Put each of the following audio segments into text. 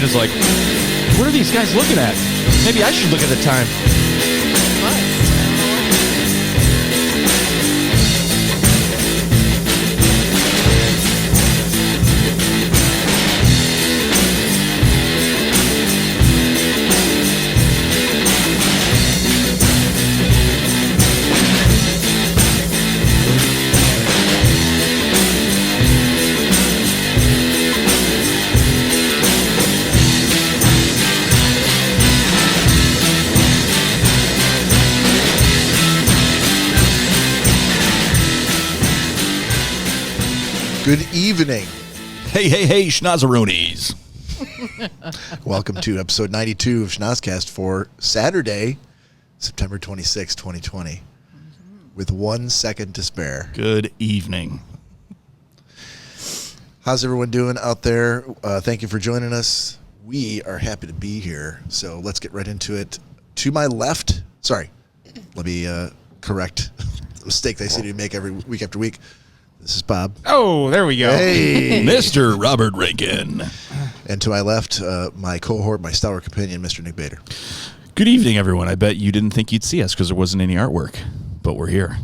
is like, what are these guys looking at? Maybe I should look at the time. Good evening. Hey, Schnozzeroonies. Welcome to episode 92 of Schnozzcast for Saturday, September 26, 2020, with 1 second to spare. Good evening. How's everyone doing out there? Thank you for joining us. We are happy to be here, so let's get right into it. To my left, let me correct the mistake that I seem to make every week after week. This is Bob. Oh, there we go. Hey. Mr. Robert Rankin. And to my left, my cohort, my stalwart companion, Mr. Nick Bader. Good evening, everyone. I bet you didn't think you'd see us because there wasn't any artwork, but we're here.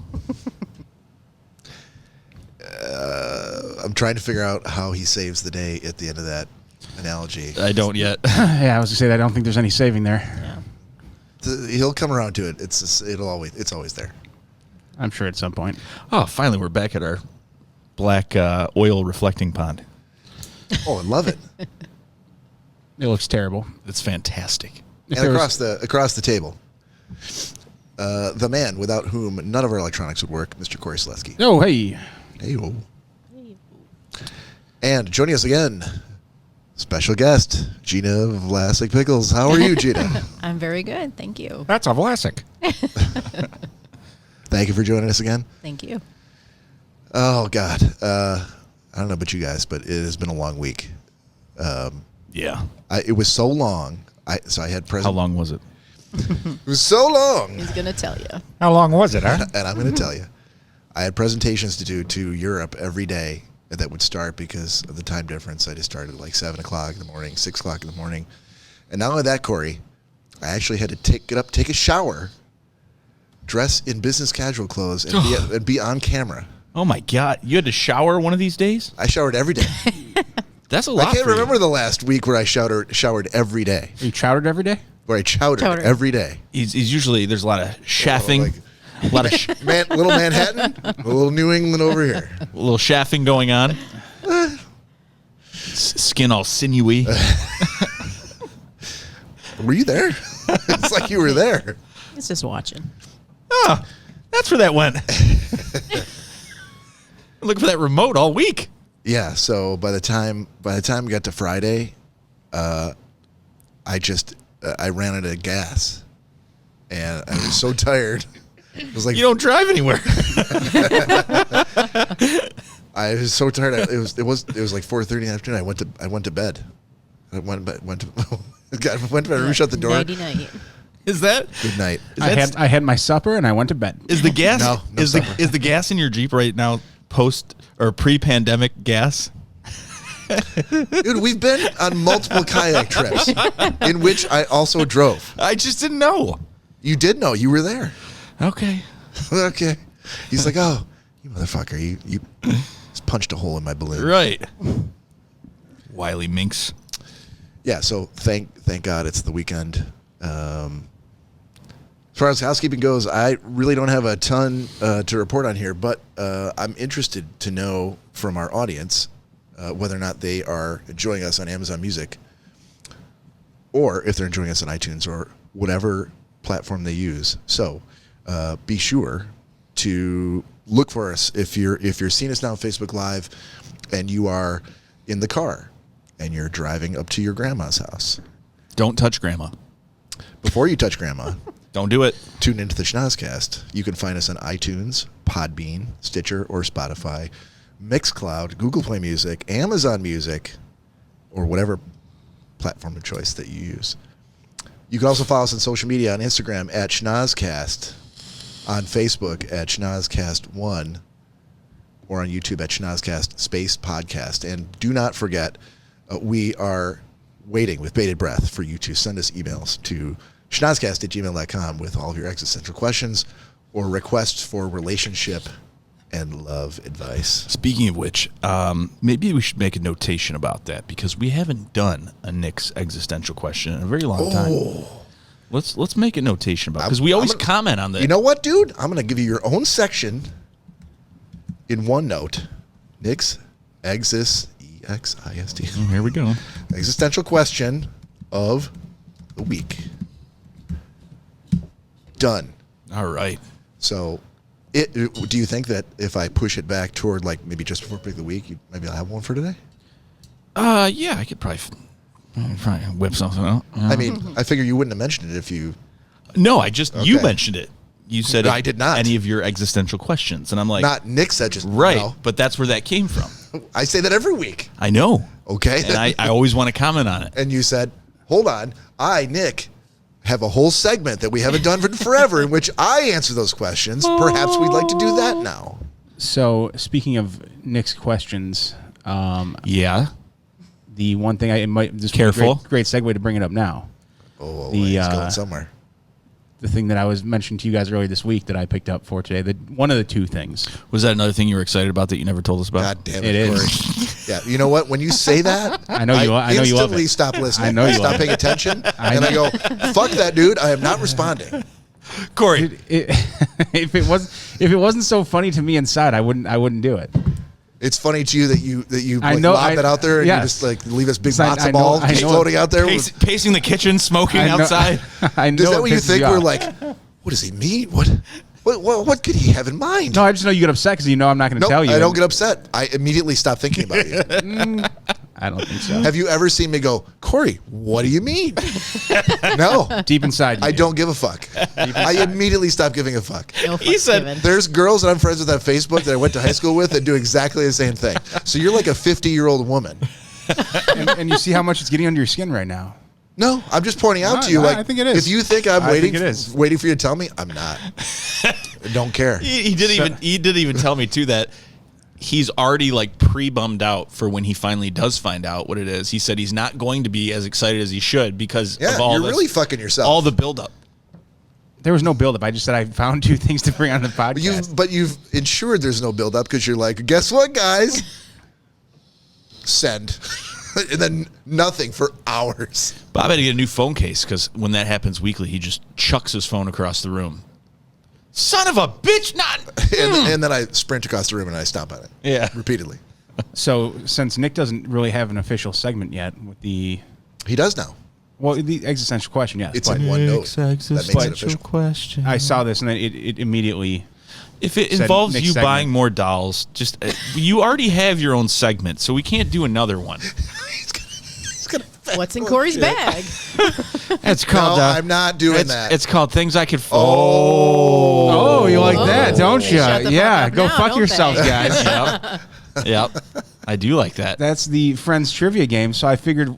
I'm trying to figure out how he saves the day at the end of that analogy. I don't yet. Yeah, I was going to say, I don't think there's any saving there. Yeah. He'll come around to it. It's always there. I'm sure at some point. Oh, finally, we're back at our black oil reflecting pond. Oh, I love it. It looks terrible. It's fantastic. And across the table, the man without whom none of our electronics would work, Mr. Cory. Oh, hey. Hey-o. And joining us again, special guest, Gina Vlasblom. How are you, Gina? I'm very good, thank you. That's a Vlasic. Thank you for joining us again. Thank you. Oh, God. I don't know about you guys, but it has been a long week. Yeah. It was so long. I had How long was it? It was so long. He's going to tell you. How long was it, huh? And I'm going to tell you. I had presentations to do to Europe every day that would start because of the time difference. I just started at like 7 o'clock in the morning, 6 o'clock in the morning. And not only that, Cory, I actually had to take a shower, dress in business casual clothes, and be on camera. Oh, my God. You had to shower one of these days? I showered every day. That's a lot. I can't for you. remember the last week where I showered every day. You chowdered every day? Where I chowdered every day. He's usually, there's a lot of shaffing. A lot of little Manhattan, a little New England over here. A little shaffing going on. Skin all sinewy. Were you there? It's like you were there. He's just watching. Oh, that's where that went. Looking for that remote all week. Yeah. So by the time we got to Friday, I ran out of gas, and I was so tired. It was like you don't drive anywhere. I was so tired. It was like 4:30 in the afternoon. I went to bed. I went to bed. Shut the door. Nighty night. Is that Good night. I had my supper and I went to bed. Is the gas No is the gas in your Jeep right now post or pre-pandemic gas? Dude, we've been on multiple kayak trips in which I also drove. I just didn't know. You did know. You were there. Okay. Okay. He's like, oh, you motherfucker. You just punched a hole in my balloon. Right. Wily minx. Yeah, so thank God it's the weekend. As far as housekeeping goes, I really don't have a ton to report on here, but I'm interested to know from our audience whether or not they are enjoying us on Amazon Music or if they're enjoying us on iTunes or whatever platform they use. So be sure to look for us if you're seeing us now on Facebook Live and you are in the car and you're driving up to your grandma's house. Don't touch grandma. Before you touch grandma, Don't do it. tune into the Schnozzcast. You can find us on iTunes, Podbean, Stitcher, or Spotify, Mixcloud, Google Play Music, Amazon Music, or whatever platform of choice that you use. You can also follow us on social media on Instagram at Schnozzcast, on Facebook at Schnozzcast1, or on YouTube at Schnozzcast Space Podcast. And do not forget, we are waiting with bated breath for you to send us emails to schnozzcast@gmail.com with all of your existential questions or requests for relationship and love advice. Speaking of which, maybe we should make a notation about that because we haven't done a Nick's existential question in a very long time. Let's make a notation about it because we always comment on that. You know what, dude? I'm going to give you your own section in OneNote. Nick's Exist. Here we go. Existential question of the week. Done. All right. So, do you think that if I push it back toward like maybe just before pick of the week, maybe I'll have one for today? Yeah, I could probably whip something out. I mean, I figure you wouldn't have mentioned it if you. No, you Okay. mentioned it. You said I did not. any of your existential questions, and I'm like, Not Nick said just right, no. but that's where that came from. I say that every week. I know. Okay. And I always want to comment on it. And you said, hold on, Nick, have a whole segment that we haven't done for forever in which I answer those questions. Perhaps we'd like to do that now. So, speaking of Nick's questions, Yeah. the one thing it might just Careful. great segue to bring it up now. Oh, The, he's going somewhere. The thing that I was mentioning to you guys earlier this week that I picked up for today, one of the two things. Was that another thing you were excited about that you never told us about? God damn It it, is. Corey. Yeah, you know what? When you say that, I know you love instantly it. stop listening. I know you stop love it. paying attention. And I go, fuck that dude. I am not responding. Corey. If it wasn't so funny to me inside, I wouldn't do it. It's funny to you that you I like, know, lob that out there and yes. you just like leave us big Because I matzo know- ball I just know- floating out there. Pacing the kitchen, smoking I know- outside. I know Is that it what you pisses think? off. We're like, what does he mean? What could he have in mind? No, I just know you get upset because you know I'm not going to Nope, tell you. I don't get upset. I immediately stop thinking about you. I don't think so. Have you ever seen me go, Corey, what do you mean? No, Deep inside, you I do. don't give a fuck. I immediately stop giving a fuck. No He fucks said given. There's girls that I'm friends with on Facebook that I went to high school with that do exactly the same thing. So you're like a 50-year-old woman. and you see how much it's getting under your skin right now. No, I'm just pointing out No, to you. no, Like, I think it is. If you think I'm I waiting, think it is. waiting for you to tell me, I'm not. I don't care. He didn't even tell me too that he's already like pre-bummed out for when he finally does find out what it is. He said he's not going to be as excited as he should because Yeah, of all you're this, really fucking yourself. all the buildup. There was no buildup. I just said I found two things to bring on the podcast. But you've ensured there's no buildup because you're like, guess what, guys? Send. And then nothing for hours. Bob had to get a new phone case because when that happens weekly, he just chucks his phone across the room. Son of a bitch! Not. And then I sprint across the room and I stomp on it. Yeah. Repeatedly. So since Nick doesn't really have an official segment yet with the He does now. the existential question, yes. It's but in one note. That makes it official. question. I saw this and then it immediately. If it said involves Nick's you segment. buying more dolls, just you already have your own segment, so we can't do another one. What's in Corey's bag? It's No, called. I'm not doing that. It's called things I could. Oh, you like that, don't you? Shut the fuck Yeah, up go now, fuck don't yourselves, they? guys. Yep. I do like that. That's the Friends trivia game. So I figured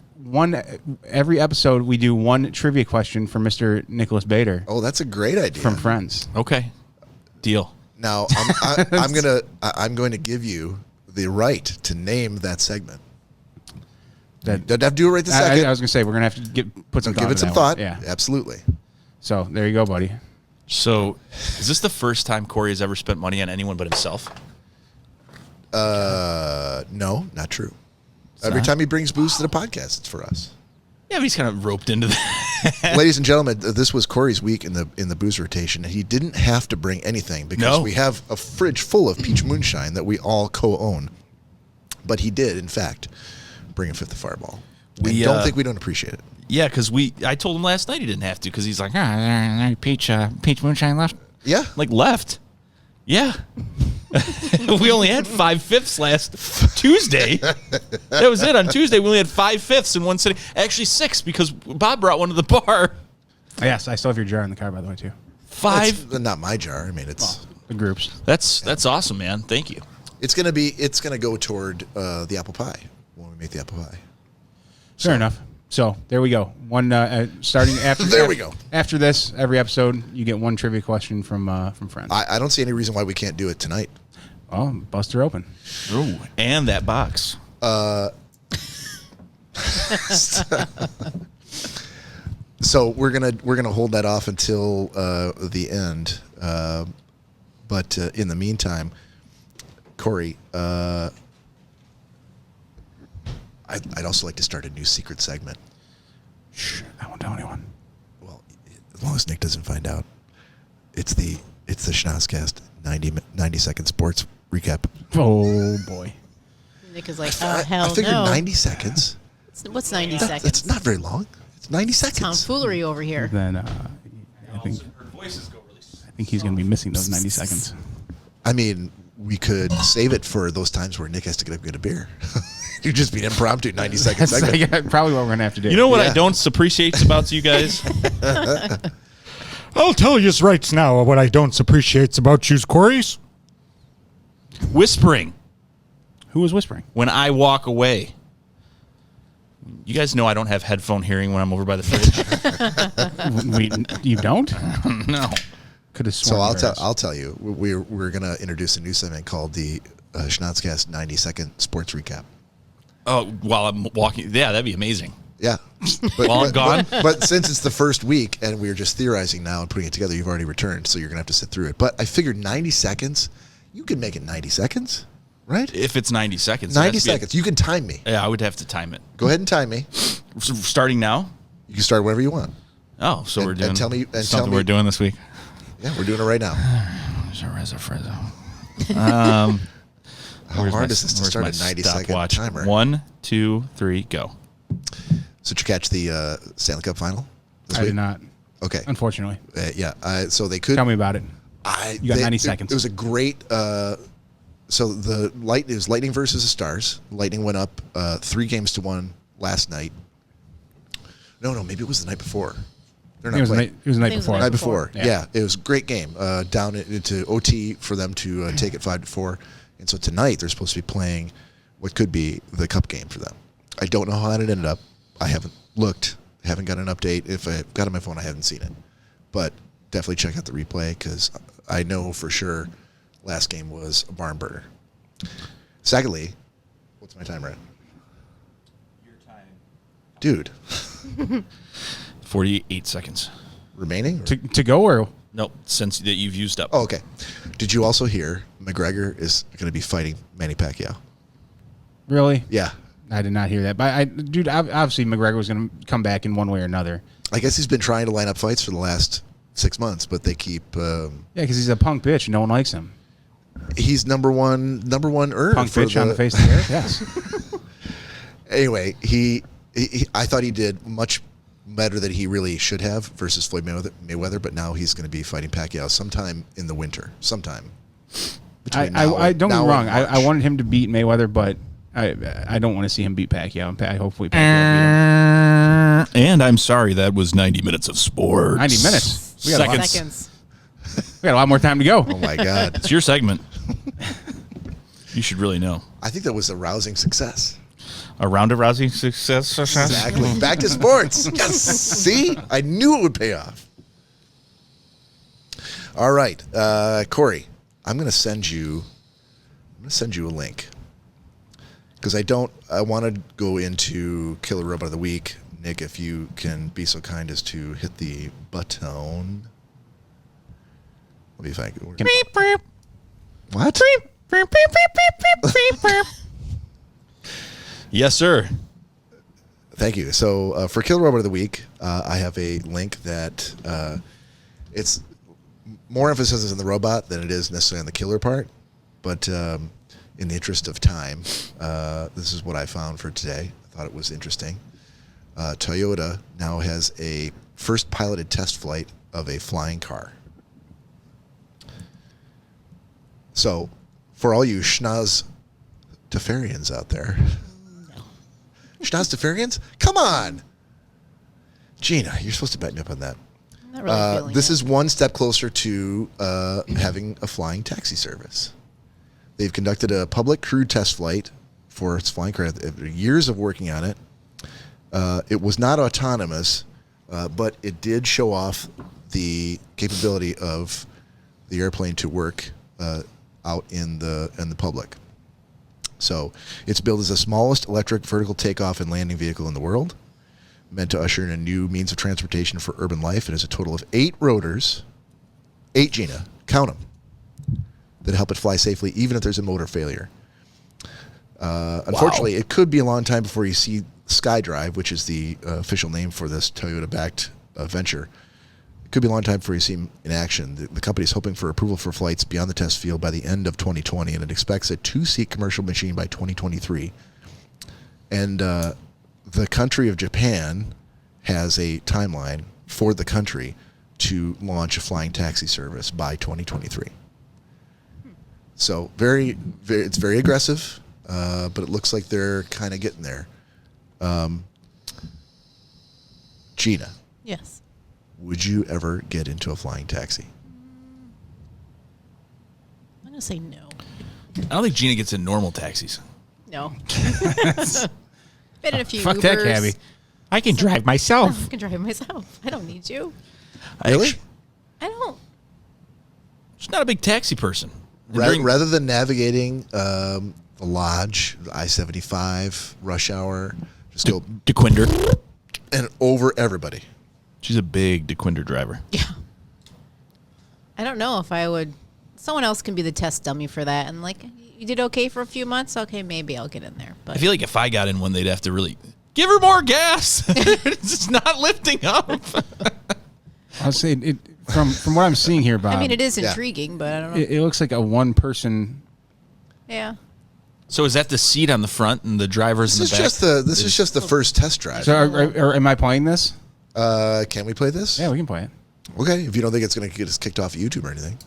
every episode we do one trivia question for Mr. Nicholas Bader Oh, that's a great idea. from Friends. Okay. Deal. Now I'm going to give you the right to name that segment. Don't have to do it right this second. I was gonna say we're gonna have to put some thought Give it into some that thought. one. Yeah. Absolutely. So there you go, buddy. So, is this the first time Corey has ever spent money on anyone but himself? No, not true. Every time he brings booze to the podcast, it's for us. Yeah, but he's kind of roped into that. Ladies and gentlemen, this was Corey's week in the booze rotation, and he didn't have to bring anything because No. we have a fridge full of peach moonshine that we all co-own. But he did, in fact, bring a fifth of Fireball. We don't think we don't appreciate it. Yeah, because I told him last night he didn't have to because he's like, peach moonshine left. Yeah. Like left. Yeah. We only had 5/5 last Tuesday. That was it. On Tuesday, we only had 5/5 in one sitting. Actually, 6 because Bob brought one to the bar. Yes, I still have your jar in the car, by the way, too. 5. It's not my jar. I mean, it's The groups. That's awesome, man. Thank you. it's gonna go toward the apple pie when we make the apple pie. Fair enough. So there we go. One starting after. There we go. After this, every episode you get one trivia question from Friends. I don't see any reason why we can't do it tonight. Oh, bust her open. Ooh, and that box. So we're gonna hold that off until the end. But in the meantime, Cory, I'd also like to start a new secret segment. Shh, I won't tell anyone. Well, as long as Nick doesn't find out, it's the Schnozzcast 90-second sports recap. Oh boy. Nick is like, I hell figured no. 90 seconds. What's 90 That's seconds? not very long. It's 90 seconds. Tomfoolery over here. Then I think he's going to be missing those 90 seconds. I mean, we could save it for those times where Nick has to get up and get a beer. You'd just be an impromptu 90-second That's segment. probably what we're going to have to do. You know what Yeah. I don't appreciate about you guys? I'll tell you right now what I don't appreciate about you, Corys. Whispering Who was whispering? when I walk away. You guys know I don't have headphone hearing when I'm over by the fridge. You don't? No. Could have So sworn. I'll tell you, we're gonna introduce a new segment called the Schnozzcast 90-second sports recap. Oh, while I'm walking. Yeah, that'd be amazing. Yeah, but, While I'm gone? But since it's the first week and we're just theorizing now and putting it together, you've already returned, so you're gonna have to sit through it. But I figured 90 seconds, you could make it 90 seconds, right? If it's 90 seconds. 90 seconds. You can time me. Yeah, I would have to time it. Go ahead and time me. So starting now? You can start whenever you want. Oh, so And- we're and doing tell me- and something tell me- we're doing this week. Yeah, we're doing it right now. How How hard is this to start a 90-second timer? 1, 2, 3, go. So did you catch the Stanley Cup final? this I week? did not, Okay. unfortunately. Yeah. So they could. Tell me about it. You got 90 seconds. It was a great. So it was Lightning versus the Stars. Lightning went up 3-1 last night. No, maybe it was the night before. They're not It was, playing. it was the night I think it was before. the Night before. Yeah. Yeah, it was a great game. Down into OT for them to take it 5-4. And so tonight they're supposed to be playing what could be the Cup game for them. I don't know how that ended up. I haven't looked. Haven't got an update. If I've got it on my phone, I haven't seen it. But definitely check out the replay because I know for sure last game was a barn burner. Secondly, what's my timer at? Your time. Dude, 48 seconds. remaining? To go or Nope, since that you've used up. Oh, okay. Did you also hear McGregor is going to be fighting Manny Pacquiao? really? Yeah. I did not hear that. But dude, obviously McGregor was going to come back in one way or another. I guess he's been trying to line up fights for the last 6 months, but they keep. Yeah, because he's a punk bitch and no one likes him. He's number one earner. Punk for bitch on the face of the earth. Yes. Anyway, I thought he did much better than he really should have versus Floyd Mayweather, but now he's going to be fighting Pacquiao sometime in the winter. Sometime. Between now I don't get now me wrong. and I March. wanted him to beat Mayweather, but I don't want to see him beat Pacquiao. And hopefully Pacquiao beat him. And I'm sorry, that was 90 minutes of sports. 90 minutes. We got, Seconds. Seconds. we got a lot more time to go. Oh, my God. It's your segment. You should really know. I think that was a rousing success. A round of rousing success. Exactly. Back to sports. Yes. See? I knew it would pay off. All right. Cory, I'm going to send you a link. Because I want to go into Killer Robot of the Week. Nick, if you can be so kind as to hit the button. Let me find it. What? Yes, sir. Thank you. So for Killer Robot of the Week, I have a link that it's more emphasis is on the robot than it is necessarily on the killer part. But in the interest of time, this is what I found for today. I thought it was interesting. Toyota now has a first piloted test flight of a flying car. So for all you Schnozztafarians out there, Schnozztafarians, come on. Gina, you're supposed to bet me up on that. I'm not really feeling This it. is one step closer to having a flying taxi service. They've conducted a public crew test flight for its flying car. After years of working on it. It was not autonomous, but it did show off the capability of the airplane to work out in the public. So it's billed as the smallest electric vertical takeoff and landing vehicle in the world, meant to usher in a new means of transportation for urban life. It has a total of 8 rotors, 8, Gina, count them, that help it fly safely even if there's a motor failure. Unfortunately, it could be a long time before you see SkyDrive, which is the official name for this Toyota-backed venture. It could be a long time before you see him in action. The company is hoping for approval for flights beyond the test field by the end of 2020, and it expects a 2-seat commercial machine by 2023. And the country of Japan has a timeline for the country to launch a flying taxi service by 2023. So it's very aggressive, but it looks like they're kind of getting there. Gina, Yes. would you ever get into a flying taxi? I'm gonna say no. I don't think Gina gets in normal taxis. No. Been in a few Fuck Ubers. that, Cabby. I can drive myself. I can drive myself. I don't need you. Really? I don't. She's not a big taxi person. And Rather than navigating the Lodge, the I-75, rush hour, just go DeQuinder. and over everybody. She's a big DeQuinder driver. Yeah. I don't know if I would. Someone else can be the test dummy for that. And like, you did okay for a few months. Okay, maybe I'll get in there. But I feel like if I got in one, they'd have to really give her more gas. It's not lifting up. I'll say it from what I'm seeing here, Bob. I mean, it is yeah. intriguing, but I don't know. It looks like a one-person. Yeah. So is that the seat on the front and the driver's This in is the back? just this is just the first test drive. So, or am I playing this? Can we play this? Yeah, we can play it. Okay, if you don't think it's going to get us kicked off of YouTube or anything.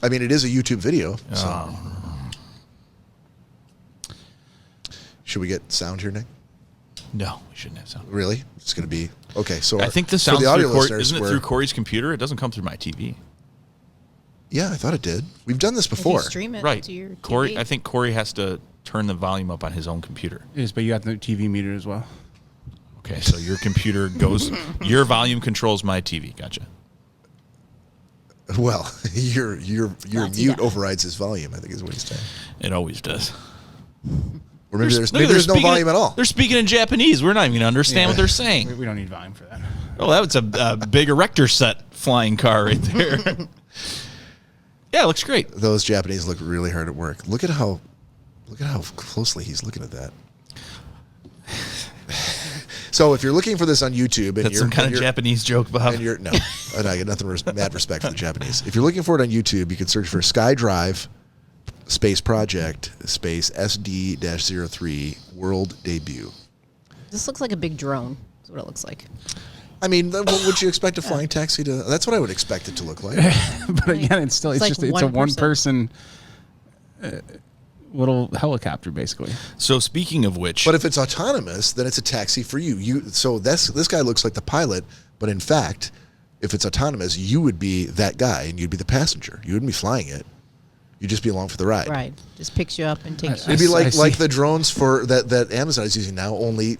I mean, it is a YouTube video. So. Should we get sound here, Nick? No, we shouldn't have sound. Really? It's going to be okay. So I think the for sound the audio through Cory, listeners, isn't it through Cory's computer? It doesn't come through my TV. Yeah, I thought it did. We've done this If you before. stream it Right. to your TV. Cory, I think Cory has to turn the volume up on his own computer. It is, but you got the TV meter as well. Okay, so your computer goes, your volume controls my TV. Gotcha. Well, your Not too mute bad. overrides his volume, I think is what he's saying. It always does. Or maybe Look, maybe they're there's no speaking volume at all. They're speaking in Japanese. We're not even going to understand what they're saying. We don't need volume for that. Oh, that was a big erector set flying car right there. Yeah, it looks great. Those Japanese look really hard at work. Look at how closely he's looking at that. So if you're looking for this on YouTube, and That's some kind of Japanese joke, Bob. and you're no, and I got nothing mad respect for the Japanese. If you're looking for it on YouTube, you can search for SkyDrive Space Project Space SD-03 World Debut. This looks like a big drone. That's what it looks like. I mean, what would you expect a flying taxi to? That's what I would expect it to look like. But again, it's still It's like it's a one one-person little helicopter, basically. So speaking of which, But if it's autonomous, then it's a taxi for you. So this guy looks like the pilot, but in fact, if it's autonomous, you would be that guy and you'd be the passenger. You wouldn't be flying it. You'd just be along for the ride. Right. Just picks you up and takes It'd you. be I like see. the drones for that Amazon is using now, only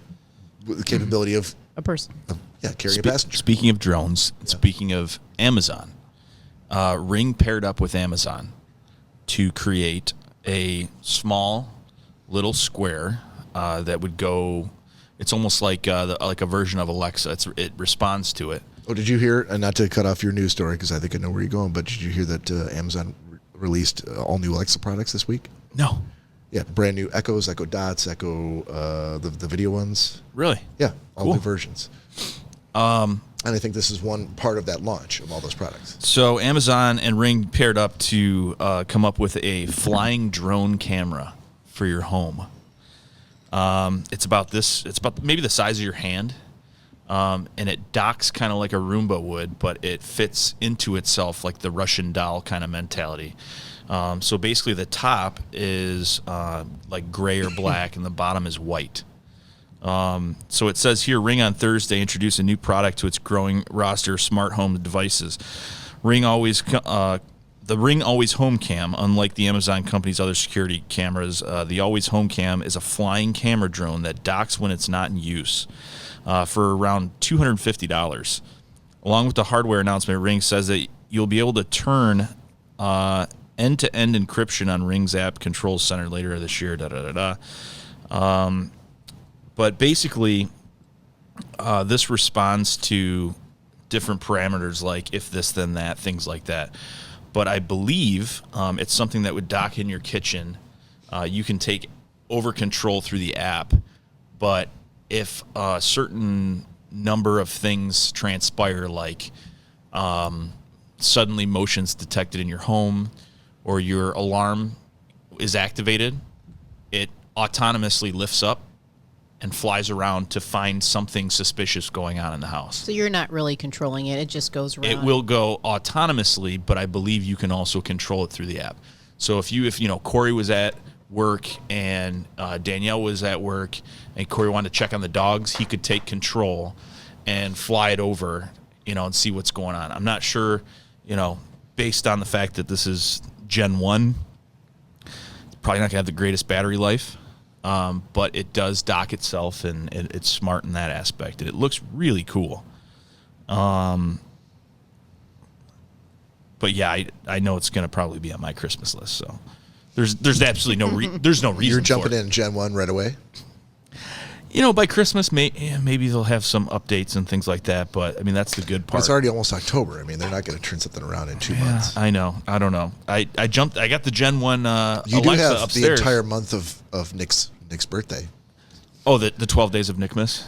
with the capability of A person. carrying a passenger. speaking of drones, speaking of Amazon, Ring paired up with Amazon to create a small little square that would go. It's almost like like a version of Alexa. It responds to it. Oh, did you hear? And not to cut off your news story because I think I know where you're going, but did you hear that Amazon released all new Alexa products this week? No, Yeah, brand new Echoes, Echo Dots, Echo the video ones. really. Yeah, all Cool. new versions. And I think this is one part of that launch of all those products. So Amazon and Ring paired up to come up with a flying drone camera for your home. It's about this. It's about maybe the size of your hand, and it docks kind of like a Roomba would, but it fits into itself like the Russian doll kind of mentality. So basically, the top is like gray or black, and the bottom is white. So it says here, Ring on Thursday introduced a new product to its growing roster of smart home devices. The Ring Always Home Cam, unlike the Amazon company's other security cameras, the Always Home Cam is a flying camera drone that docks when it's not in use for around $250. Along with the hardware announcement, Ring says that you'll be able to turn end-to-end encryption on Ring's app control center later this year. But basically, this responds to different parameters like if this, then that, things like that. But I believe it's something that would dock in your kitchen. You can take over control through the app, but if a certain number of things transpire, like suddenly motions detected in your home or your alarm is activated, it autonomously lifts up and flies around to find something suspicious going on in the house. So you're not really controlling it. It just goes around. It will go autonomously, but I believe you can also control it through the app. So if Cory was at work and Danielle was at work and Cory wanted to check on the dogs, he could take control and fly it over, and see what's going on. I'm not sure, based on the fact that this is Gen 1, it's probably not going to have the greatest battery life. But it does dock itself, and it's smart in that aspect. And it looks really cool. But yeah, I know it's going to probably be on my Christmas list. So there's absolutely there's no reason. You're jumping for it. in Gen 1 right away? By Christmas, maybe they'll have some updates and things like that. But, that's the good part. It's already almost October. They're not going to turn something around in 2 months. I know. I don't know. I got the Gen 1 You Alexa do have upstairs. the entire month of Nick's birthday. Oh, the 12 days of Nickmas?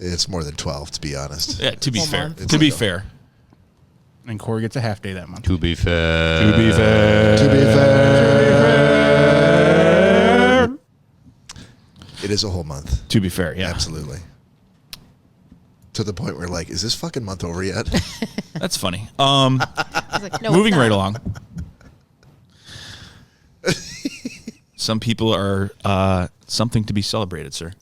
It's more than 12, to be honest. Yeah, to be Whole fair. month. To be fair. And Cory gets a half day that month. To be fair. To be fair. It is a whole month. To be fair, yeah. Absolutely. To the point where, is this fucking month over yet? That's funny. I was like, no, Moving it's right not. along. Some people are something to be celebrated, sir.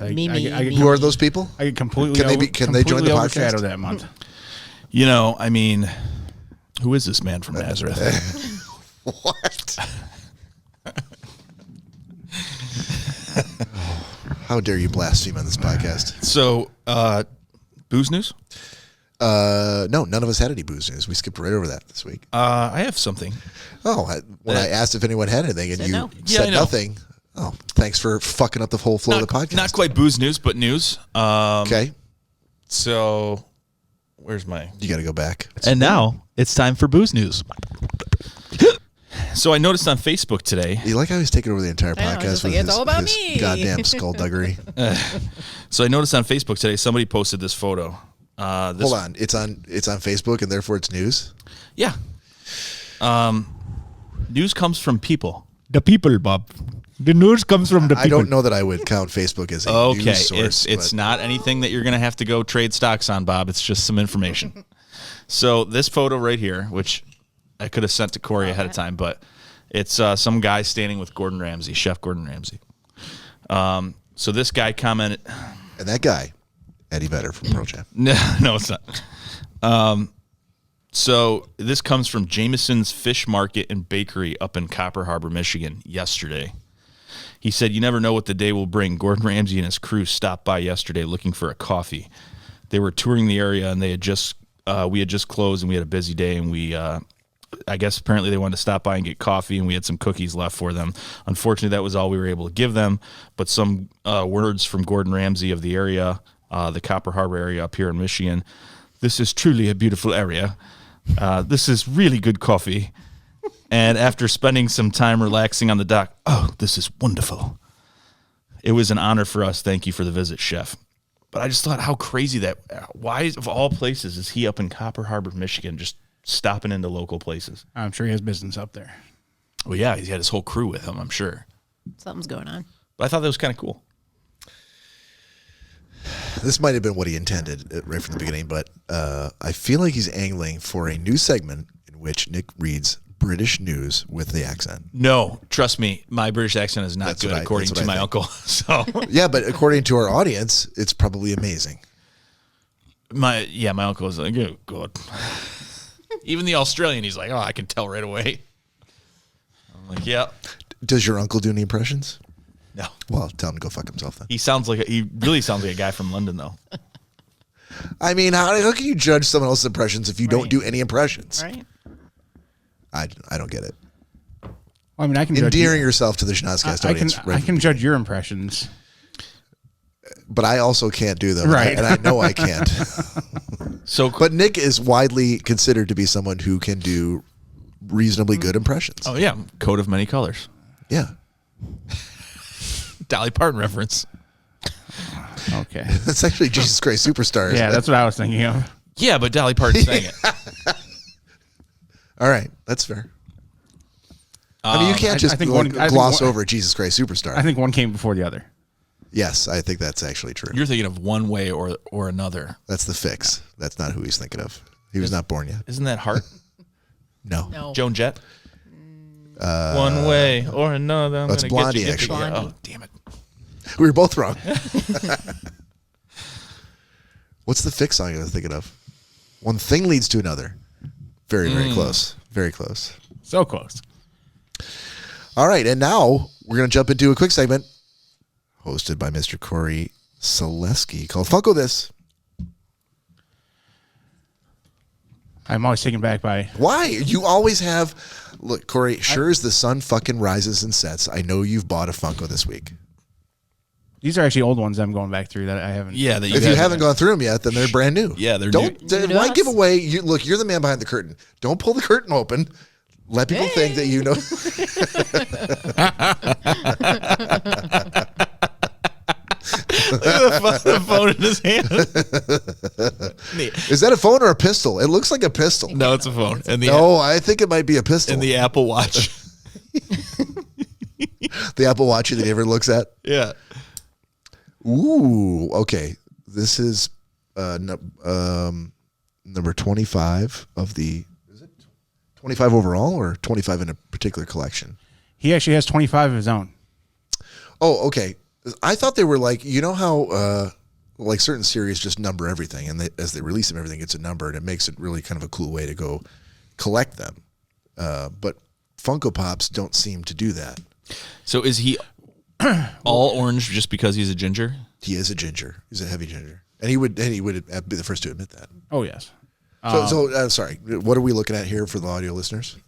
I, Me. Who are those people? I get completely Can they join the podcast? overshadowed that month. Who is this man from Nazareth? What? How dare you blaspheme on this podcast? So, booze news? No, none of us had any booze news. We skipped right over that this week. I have something. When I asked if anyone had anything and Said you no. Yeah, said I know. nothing. Oh, thanks for fucking up the whole flow of the podcast. Not quite booze news, but news. Okay, So, where's my... you got to go back. And now, it's time for booze news. So I noticed on Facebook today... You like how he's taking over the entire I know, podcast it's with like, it's his, all about his me. goddamn skullduggery. So I noticed on Facebook today, somebody posted this photo. Hold on, it's on Facebook and therefore it's news. Yeah. News comes from people. The people, Bob. The news comes from the people. I don't know that I would count Facebook as a Okay, news source. it's but not anything that you're going to have to go trade stocks on, Bob. It's just some information. So this photo right here, which I could have sent to Cory ahead of time, but it's some guy standing with Gordon Ramsay, Chef Gordon Ramsay. So this guy commented... And that guy, Eddie Vedder from Pearl Jam. No, it's not. So this comes from Jameson's Fish Market and Bakery up in Copper Harbor, Michigan, yesterday. He said, "You never know what the day will bring. Gordon Ramsay and his crew stopped by yesterday looking for a coffee. They were touring the area, and we had just closed, and we had a busy day, and I guess apparently they wanted to stop by and get coffee, and we had some cookies left for them. Unfortunately, that was all we were able to give them, but some words from Gordon Ramsay of the area, the Copper Harbor area up here in Michigan. This is truly a beautiful area. This is really good coffee. And after spending some time relaxing on the dock, this is wonderful. It was an honor for us. Thank you for the visit, Chef." But I just thought how crazy that, why of all places is he up in Copper Harbor, Michigan, just stopping into local places? I'm sure he has business up there. Well, yeah, he had his whole crew with him, I'm sure. Something's going on. But I thought that was kind of cool. This might have been what he intended right from the beginning, but I feel like he's angling for a new segment in which Nick reads British news with the accent. No, trust me, my British accent is not That's good, what I- according that's to what I my think. uncle. So, Yeah, but according to our audience, it's probably amazing. my uncle was like, "Oh, God." Even the Australian, he's like, "Oh, I can tell right away." I'm like, "Yeah." Does your uncle do any impressions? No. Well, tell him to go fuck himself then. He really sounds like a guy from London, though. I mean, how can you judge someone else's impressions if you don't Right. do any impressions? Right? I don't get it. I mean, I can Endearing judge yourself to the Schnozzcast audience. I can judge your impressions. But I also can't do them. Right. And I know I can't. But Nick is widely considered to be someone who can do reasonably good impressions. oh yeah, coat of many colors. Yeah. Dolly Parton reference. Okay. That's actually Jesus Christ Superstar. Yeah, that's what I was thinking of. Yeah, but Dolly Parton sang it. All right. That's fair. I mean, you can't just gloss over Jesus Christ Superstar. I think one came before the other. Yes, I think that's actually true. You're thinking of One Way or Another. That's the Fix. That's not who he's thinking of. He was not born yet. Isn't that Heart? No. Joan Jett? One Way or Another. I'm That's gonna Blondie, get you. actually. Yeah. Blondie. Oh, damn it. We were both wrong. What's the Fix song I was thinking of? One thing leads to another. Very, very close. Very close. So close. All right, and now we're going to jump into a quick segment hosted by Mr. Cory Selesky called Funko This. I'm always taken back by. Why? You always have. Look, Cory, sure as the sun fucking rises and sets, I know you've bought a Funko this week. These are actually old ones I'm going back through that I haven't. Yeah, that If you haven't gone through them yet, then they're brand new. Yeah, they're Don't, new. New to why us. give away? Look, you're the man behind the curtain. Don't pull the curtain open. Let people think that you know. Look at the phone in his hand. Is that a phone or a pistol? It looks like a pistol. No, it's a phone. And the No, I think it might be a pistol. and the Apple Watch. The Apple Watch that he never looks at. Yeah. Ooh, okay. This is number 25 of the. Is it 25 overall or 25 in a particular collection? He actually has 25 of his own. Oh, okay. I thought they were like, you know how like certain series just number everything, and as they release them, everything gets a number, and it makes it really kind of a cool way to go collect them. But Funko Pops don't seem to do that. So is he all orange just because he's a ginger? He is a ginger. He's a heavy ginger, and he would be the first to admit that. Oh, yes. Sorry, what are we looking at here for the audio listeners?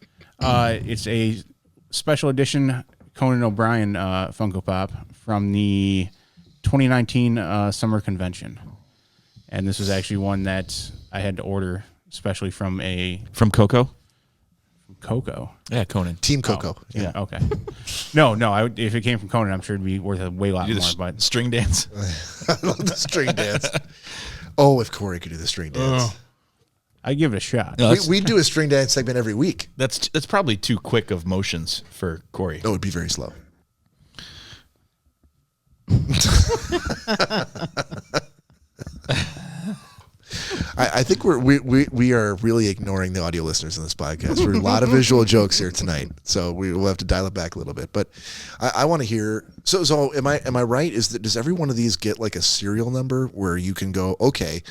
It's a special edition Conan O'Brien Funko Pop from the 2019 Summer Convention. And this was actually one that I had to order, especially from Coco? Coco. Yeah, Conan. Team Coco. Yeah, okay. No, if it came from Conan, I'm sure it'd be worth a way lot Do more. the But string dance. I love the string dance. Oh, if Cory could do the string dance. I'd give it a shot. No, We do a string dance segment every week. that's probably too quick of motions for Cory. That would be very slow. I think we are really ignoring the audio listeners in this podcast. We're a lot of visual jokes here tonight, so we will have to dial it back a little bit. But I want to hear. So am I right? Does every one of these get like a serial number where you can go, okay,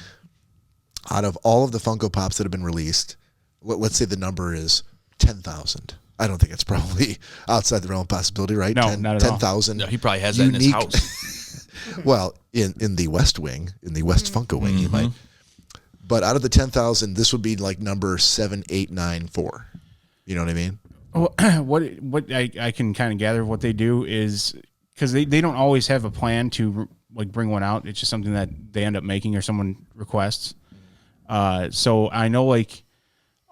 out of all of the Funko Pops that have been released, let's say the number is 10,000. I don't think it's probably outside the realm of possibility, right? No, not at all. 10,000. No, he probably has that in his house. Well, in the West Wing, in the West Funko Wing, he might. But out of the 10,000, this would be like number 7894. You know what I mean? What I can kind of gather what they do is because they don't always have a plan to like bring one out. It's just something that they end up making or someone requests. So I know like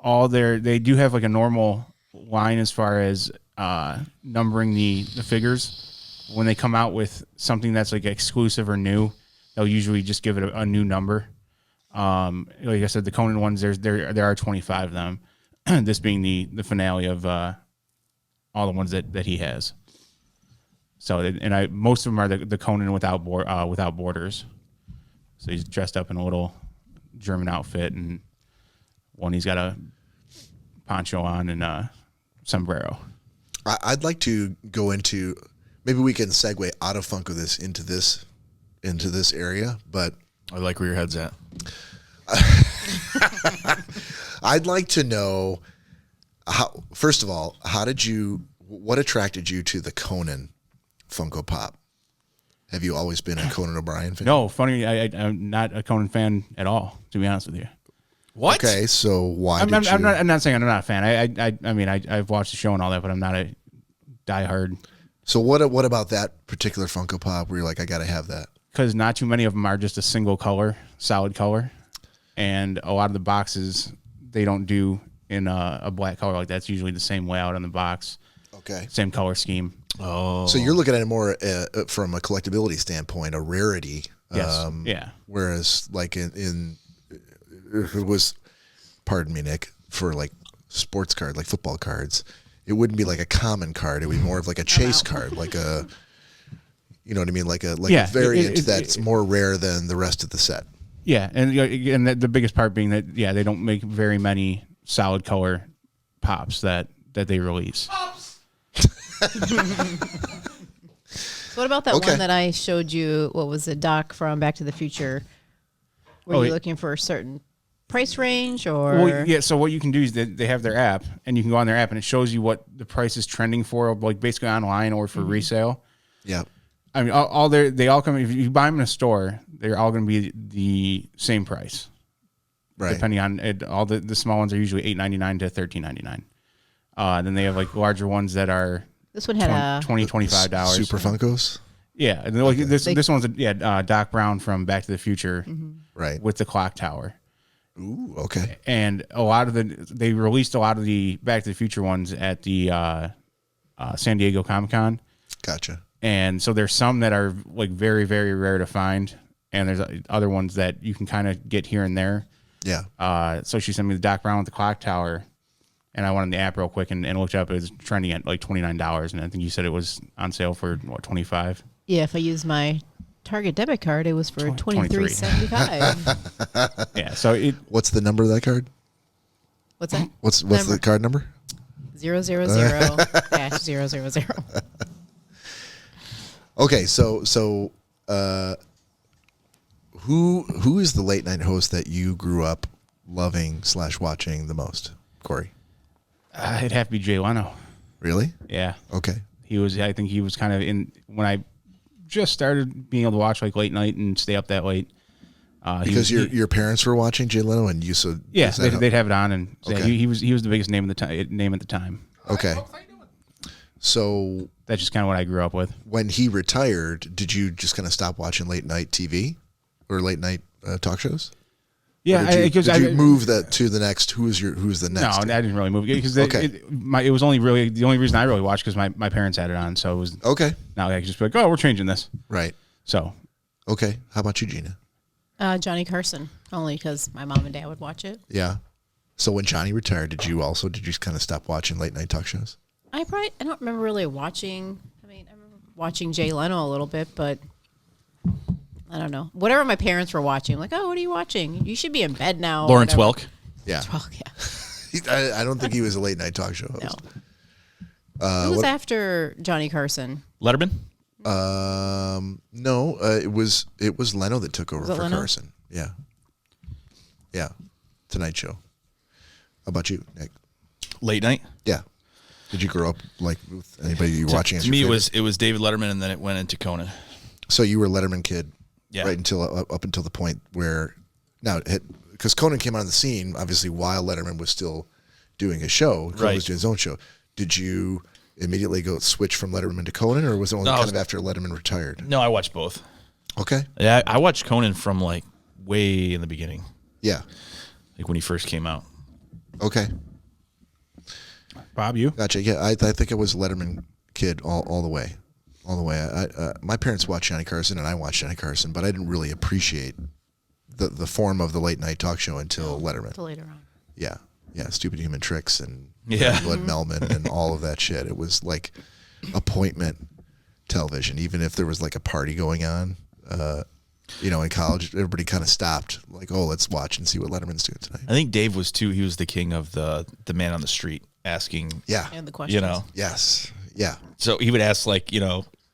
they do have like a normal line as far as numbering the figures. When they come out with something that's like exclusive or new, they'll usually just give it a new number. Like I said, the Conan ones, there are 25 of them. This being the finale of all the ones that he has. So, and most of them are the Conan without borders. So he's dressed up in a little German outfit, and one he's got a poncho on and a sombrero. I'd like to go into, maybe we can segue out of Funko this into this area, but I like where your head's at. I'd like to know how. First of all, what attracted you to the Conan Funko Pop? Have you always been a Conan O'Brien fan? No, funny, I'm not a Conan fan at all, to be honest with you. What? Okay, so why I'm did you? not saying I'm not a fan. I mean, I've watched the show and all that, but I'm not a diehard. So what about that particular Funko Pop where you're like, I got to have that? Because not too many of them are just a single color, solid color, and a lot of the boxes they don't do in a black color like that. It's usually the same layout on the box, Okay. same color scheme. Oh. So you're looking at it more from a collectability standpoint, a rarity. Yes. Yeah. Whereas like in if it was, pardon me, Nick, for like sports card, like football cards, it wouldn't be like a common card. It would be more of like a chase card, like a, you know what I mean? Like a variant that's more rare than the rest of the set. Yeah, and the biggest part being that they don't make very many solid color pops that they release. So what about that one that I showed you? What was it, Doc from Back to the Future? Were you looking for a certain price range or? Well, yeah. So what you can do is they have their app, and you can go on their app, and it shows you what the price is trending for, like basically online or for resale. Yeah. I mean, they all come. If you buy them in a store, they're all going to be the same price, Right. depending on it. All the small ones are usually $8.99 to $13.99. Then they have like larger ones that are This one had $20, $25. Super Funkos. Yeah, and like this one's Doc Brown from Back to the Future, Right. with the clock tower. Ooh, okay. And they released a lot of the Back to the Future ones at the San Diego Comic-Con. Gotcha. And so there's some that are like very, very rare to find, and there's other ones that you can kind of get here and there. Yeah. So she sent me the Doc Brown with the clock tower, and I went on the app real quick and looked up. It was trending at like $29, and I think you said it was on sale for what, $25. Yeah, if I use my Target debit card, it was for $23.75. Yeah. So What's the number of that card? What's that? What's the card number? 000-000. Okay, so who is the late night host that you grew up loving / watching the most, Cory? it'd have to be Jay Leno. Really? Yeah. Okay. I think he was kind of in when I just started being able to watch like late night and stay up that late. Because your parents were watching Jay Leno and you so yeah, they'd have it on, and Okay. he was the biggest name at the time. Okay. So That's just kind of what I grew up with. when he retired, did you just kind of stop watching late night TV or late night talk shows? Yeah, Did you move that to the next? Who's the No, next? I didn't really move because Okay. it was only really the only reason I really watched because my parents had it on, so it was Okay. now I could just be like, oh, we're changing this. Right. So Okay. How about you, Gina? Johnny Carson, only because my mom and dad would watch it. Yeah. So when Johnny retired, did you just kind of stop watching late night talk shows? I don't remember really watching. I mean, I remember watching Jay Leno a little bit, but I don't know. Whatever my parents were watching, I'm like, oh, what are you watching? You should be in bed now. Lawrence whatever. Welk. Yeah. Well, yeah. I don't think he was a late night talk show No. host. Who was after Johnny Carson? Letterman. No, it was Leno that took over Was it for Leno? Carson. Yeah. Yeah. Tonight Show. How about you, Nick? Late night. Yeah. Did you grow up like with anybody you were watching? as To your me, favorite? it was David Letterman, and then it went into Conan. So you were a Letterman kid, Yeah. right until up until the point where now because Conan came on the scene obviously while Letterman was still doing his show. Conan Right. was doing his own show. Did you immediately go switch from Letterman to Conan, or was it only No, kind of after Letterman retired? No, I watched both. Okay. Yeah, I watched Conan from like way in the beginning, Yeah. like when he first came out. Okay. Bob, you? Gotcha. Yeah, I think I was a Letterman kid all the way. All the way. My parents watched Johnny Carson, and I watched Johnny Carson, but I didn't really appreciate the form of the late night talk show until Letterman. Until later on. Yeah. Yeah, Stupid Human Tricks and Yeah. Blood Melman and all of that shit. It was like appointment television. Even if there was like a party going on, in college, everybody kind of stopped. Like, oh, let's watch and see what Letterman's doing tonight. I think Dave was too. He was the king of the man on the street asking. Yeah. And the questions. Yes. Yeah. So he would ask like,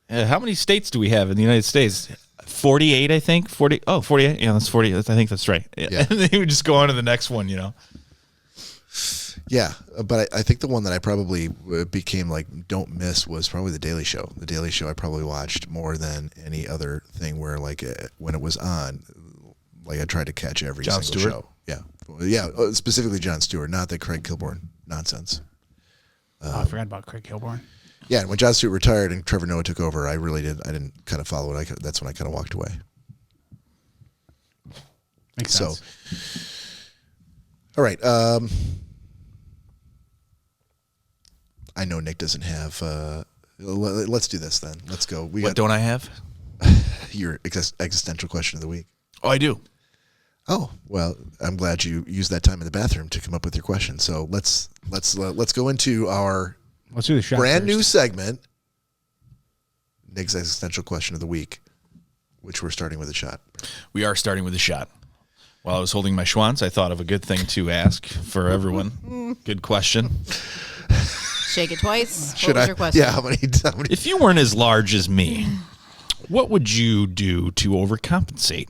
how many states do we have in the United States? 48, I think. 40. Oh, 48. Yeah, that's 40. I think that's right. Yeah. And then he would just go on to the next one. Yeah, but I think the one that I probably became like don't miss was probably The Daily Show. The Daily Show I probably watched more than any other thing where like when it was on, like I tried to catch every Jon single Stewart? show. Yeah, Yeah, specifically Jon Stewart, not the Craig Kilborn nonsense. I forgot about Craig Kilborn. Yeah, and when Jon Stewart retired and Trevor Noah took over, I didn't kind of follow it. That's when I kind of walked away. Makes sense. All right. I know Nick doesn't have. Let's do this then. Let's go. What don't I have? Your existential question of the week. Oh, I do. Oh, well, I'm glad you used that time in the bathroom to come up with your question. So let's go into our Let's do the shot brand first. new segment, Nick's existential question of the week, which we're starting with a shot. We are starting with a shot. While I was holding my schwanz, I thought of a good thing to ask for everyone. Good question. Shake it twice. Should what was I? your question? Yeah, how many? If you weren't as large as me, what would you do to overcompensate?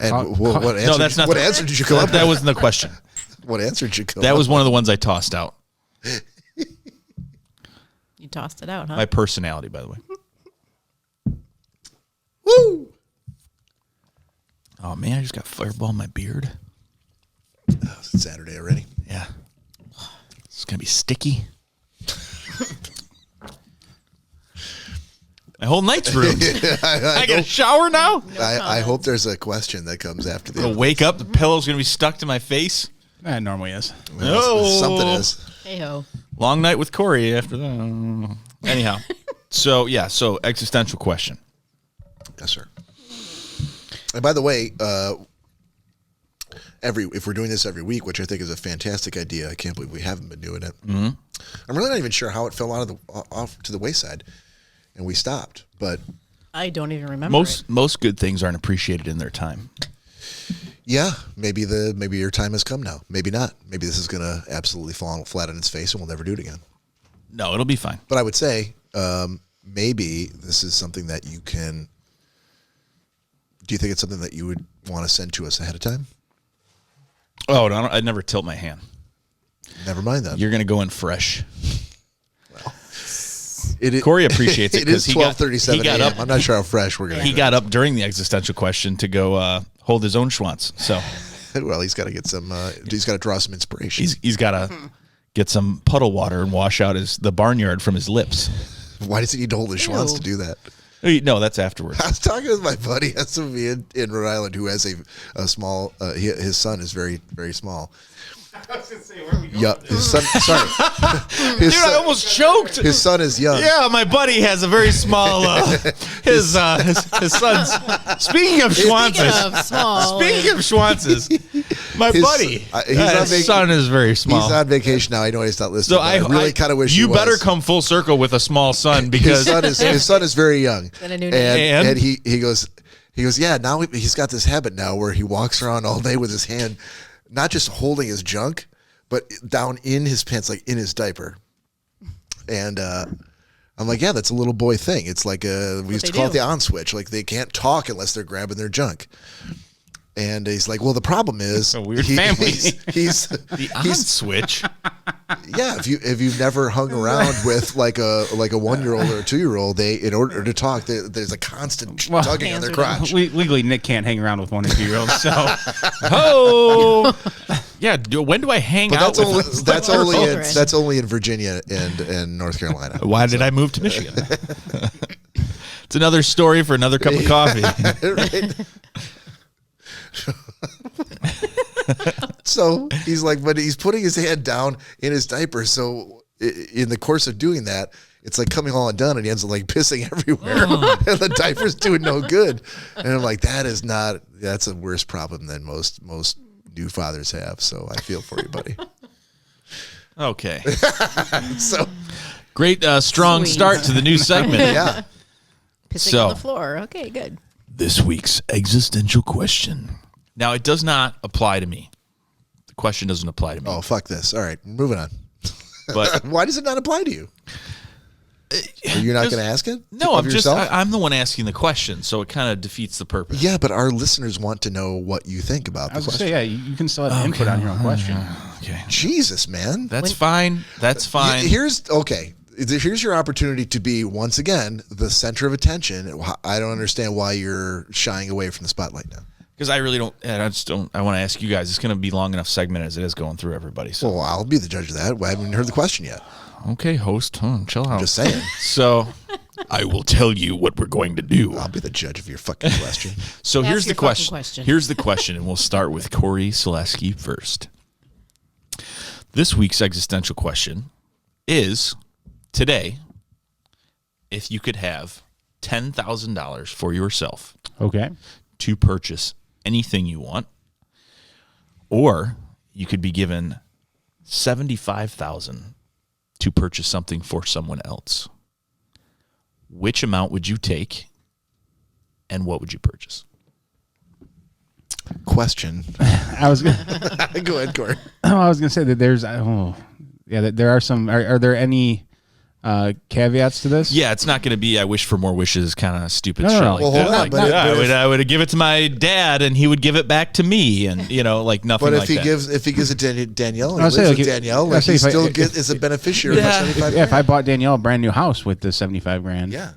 And what answer? No, that's not. What answer did you come up with? That wasn't the question. What answer did you come That up was one of the ones I tossed out. You tossed it out, huh? My personality, by the way. Woo! Oh man, I just got fireball in my beard. Oh, it's Saturday already. Yeah, it's gonna be sticky. My whole night's ruined. I get a shower now. I hope there's a question that comes after the. I'm gonna wake up. The pillow's gonna be stuck to my face. That normally is. No, Something is. Hey ho. Long night with Cory after that. Anyhow, so existential question. Yes, sir. And by the way, if we're doing this every week, which I think is a fantastic idea, I can't believe we haven't been doing it. Mm-hmm. I'm really not even sure how it fell off to the wayside, and we stopped. But I don't even remember. Most good things aren't appreciated in their time. yeah, maybe your time has come now. Maybe not. Maybe this is gonna absolutely fall flat on its face, and we'll never do it again. No, it'll be fine. But I would say maybe this is something that you can. Do you think it's something that you would want to send to us ahead of time? Oh, no, I'd never tilt my hand. Never mind that. You're going to go in fresh. Cory appreciates it. It is 12:37 got a.m. up. I'm not sure how fresh we're going to. He got up during the existential question to go hold his own schwanz. So, well, he's got to get some. He's got to draw some inspiration. he's got to get some puddle water and wash out the barnyard from his lips. Why does he need to hold his schwanz to do that? No, that's afterwards. I was talking with my buddy in Rhode Island who has a small. His son is very, very small. I was going to say, where are we going? Yeah, his son. Sorry, I almost choked. His son is young. Yeah, my buddy has a very small. His son's. Speaking of schwanzes. Speaking of schwanzes, my buddy. His son is very small. He's on vacation now. I know he's not listening. So I really kind of wish you he was. better come full circle with a small son because his son is very young, and he goes, yeah. Now he's got this habit now where he walks around all day with his hand, not just holding his junk, but down in his pants, like in his diaper. And I'm like, yeah, that's a little boy thing. It's like we used to call it the on switch. Like they can't talk unless they're grabbing their junk. And he's like, well, the problem is a weird family. He's the on switch. Yeah, if you've never hung around with like a 1-year-old or a 2-year-old, in order to talk, there's a constant tugging on their crotch. Legally, Nick can't hang around with 1 and 2-year-olds. So, yeah. When do I hang out? That's only in Virginia and North Carolina. Why did I move to Michigan? It's another story for another cup of coffee. Right? So he's like, but he's putting his hand down in his diaper. So in the course of doing that, it's like coming all undone, and he ends up like pissing everywhere, and the diaper's doing no good. And I'm like, that's a worse problem than most new fathers have. So I feel for you, buddy. Okay. So great, strong Sweet. start to the new segment. yeah. Pissing on the floor. Okay, good. This week's existential question. Now, it does not apply to me. The question doesn't apply to me. Oh, fuck this. All right, moving on. But why does it not apply to you? Are you not going to ask it? No, of yourself? I'm the one asking the question, so it kind of defeats the purpose. Yeah, but our listeners want to know what you think about I the was going to question. say, yeah, you can still have input on your own question. Okay. Jesus, man. That's fine. That's fine. Here's your opportunity to be, once again, the center of attention. I don't understand why you're shying away from the spotlight now. Because I really don't. I just don't. I want to ask you guys. It's going to be long enough segment as it is going through everybody. So. Well, I'll be the judge of that. I haven't even heard the question yet. Okay, host, chill out. I'm just saying. So, I will tell you what we're going to do. I'll be the judge of your fucking question. So Ask here's your the fucking question. question. Here's the question, and we'll start with Cory Selesky first. This week's existential question is: today, if you could have $10,000 for yourself, Okay. to purchase anything you want, or you could be given $75,000 to purchase something for someone else. Which amount would you take, and what would you purchase? Question. I was gonna, Go ahead, Cory. I was gonna say that there's there are some. Are there any caveats to this? Yeah, it's not going to be I wish for more wishes kind of stupid No, shit no. like Well, that. hold on, Like, but I would give it to my dad, and he would give it back to me, and like nothing But if like he that. gives it to Danielle, and I'll he say, lives like, with Danielle, I'll like say he if I- still if- is a beneficiary Yeah. of $75,000. Yeah, if I bought Danielle a brand new house with the $75,000, Yeah.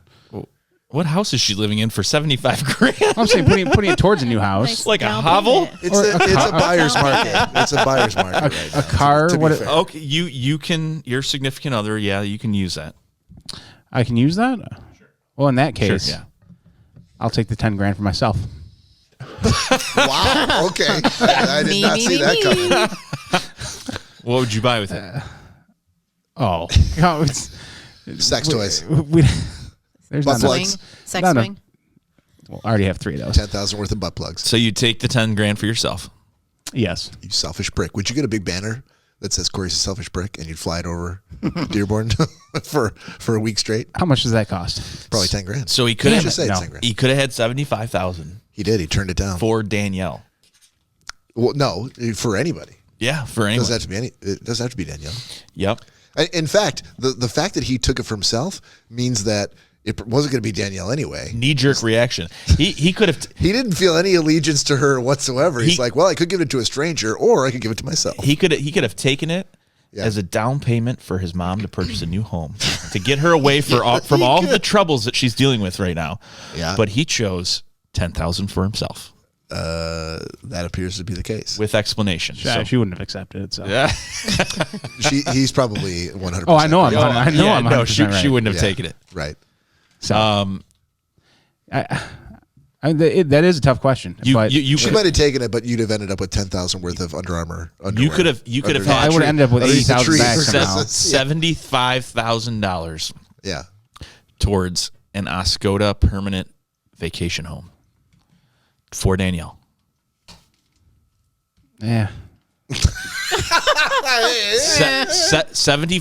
What house is she living in for $75,000? I'm saying putting it towards a new house, Nice Like a down hovel? payment. It's a buyer's market. It's a buyer's market right now. a car. To be What? fair. Okay, you can, your significant other, yeah, you can use that. I can use that. Sure. Well, in that case, Sure, yeah. I'll take the $10,000 for myself. Wow. Okay. I did not see that coming. What would you buy with it? Oh, no, Sex toys. There's Butt not plugs. enough. Swing, sex No, no. swing. Well, I already have 3 of those. 10,000 worth of butt plugs. So you take the $10,000 for yourself. Yes. You selfish prick. Would you get a big banner that says Cory's a selfish prick, and you'd fly it over Dearborn for a week straight? How much does that cost? Probably $10,000. So he could have Just say it's no. $10,000. he could have had $75,000 He did. He turned it down. for Danielle. Well, no, for anybody. Yeah, for It anyone. doesn't have to be It doesn't have to be Danielle. Yep. In fact, the fact that he took it for himself means that it wasn't going to be Danielle anyway. Knee jerk reaction. He could have He didn't feel any allegiance to her whatsoever. He's He- like, well, I could give it to a stranger, or I could give it to myself. he could have taken it Yeah. as a down payment for his mom to purchase a new home to get her away from all the troubles that she's dealing with right now. Yeah. But he chose $10,000 for himself That appears to be the case. with explanation. So- She wouldn't have accepted it. So. yeah. He's probably 100%. Oh, I know. I know. Yeah, I'm no, 100% right. she wouldn't have Yeah. taken it. Right. So, that is a tough question. but She might have taken it, but you'd have ended up with 10,000 worth of Under Armour. You could have Under- had I would have ended up with Underneath the 80,000 tree. back somehow. $75,000 Yeah. towards an Oscoda permanent vacation home for Danielle. Yeah.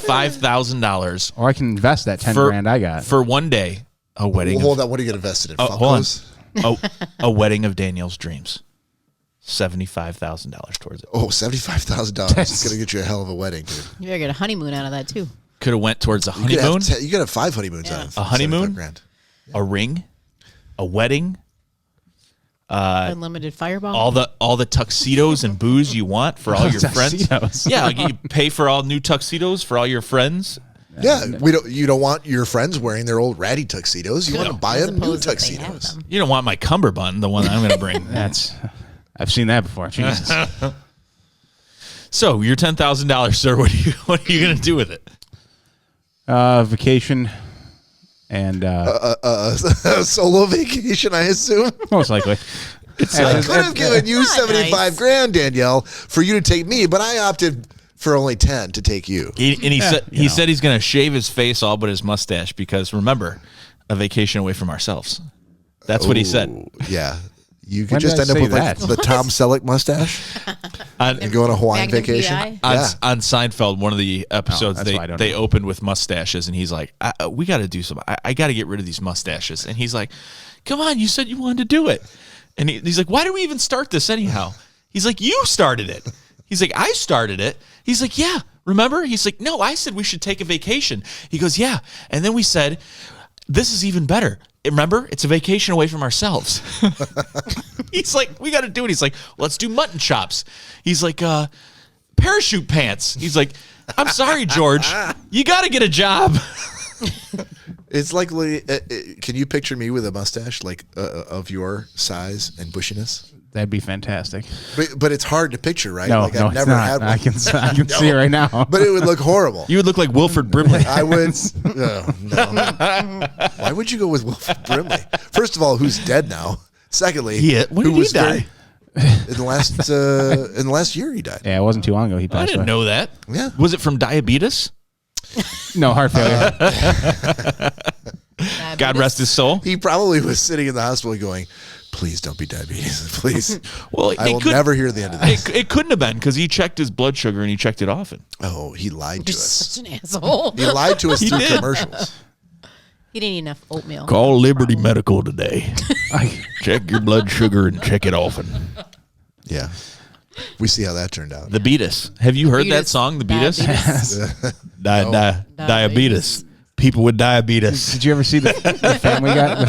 $75,000 Or I can invest that $10,000 I got. for one day. A wedding. Well, hold on. What are you going to invest it in? Oh, hold on. Funkos? A wedding of Danielle's dreams. $75,000 towards it. Oh, $75,000. It's going to get you a hell of a wedding, dude. You better get a honeymoon out of that too. Could have went towards a You could honeymoon, have 5 honeymoons out of A honeymoon? $75,000. a ring, a wedding, Unlimited fireball. all the tuxedos and booze you want for all your friends. Tuxedos. Yeah, like you pay for all new tuxedos for all your friends. Yeah, you don't want your friends wearing their old ratty tuxedos. You want to buy As them new opposed to if they have tuxedos. them. You don't want my cummerbund, the one I'm going to bring. I've seen that before. Jesus. So your $10,000, sir. What are you going to do with it? Vacation and A solo vacation, I assume. most likely. I could have given you Not nice. $75,000, Danielle, for you to take me, but I opted for only 10 to take you. He said he's going to shave his face all but his mustache because remember, a vacation away from ourselves. That's what he said. Ooh, yeah. You When could just did I end up say with like that? the Tom Selleck mustache and go on a Hawaiian Magnum vacation. PI? Yeah. On Seinfeld, one of the episodes, that's why I don't they know. opened with mustaches, and he's like, "We got to do something. I got to get rid of these mustaches." And he's like, "Come on, you said you wanted to do it." And he's like, "Why do we even start this anyhow?" He's like, "You started it." He's like, "I started it." He's like, "Yeah, remember?" He's like, "No, I said we should take a vacation." He goes, "Yeah," and then we said, "This is even better. Remember, it's a vacation away from ourselves." He's like, "We got to do it." He's like, "Let's do mutton chops." He's like, "Parachute pants." He's like, "I'm sorry, George, you got to get a job." It's like, can you picture me with a mustache like of your size and bushiness? That'd be fantastic. But it's hard to picture, right? No, I've it's never not. had one. I can see it right now. But it would look horrible. You would look like Wilford Brimley. I would. No. Why would you go with Wilford Brimley? First of all, who's dead now? Secondly, When did he die? In the last year, he died. Yeah, it wasn't too long ago. He I passed didn't away. know that. Yeah. Was it from diabetes? No, heart failure. God rest his soul. He probably was sitting in the hospital going, "Please don't be diabetes, please." Well, I will never hear the end of this. It couldn't have been because he checked his blood sugar and he checked it often. Oh, he lied to You're us. such an asshole. He lied to us through did. commercials. He didn't eat enough oatmeal. Call Liberty Medical today. Check your blood sugar and check it often. Yeah. We see how that turned out. The Beatus. Have you heard that Beatus. song, The Beatus? Diabetes. Diabetes. People with diabetes. Did you ever see the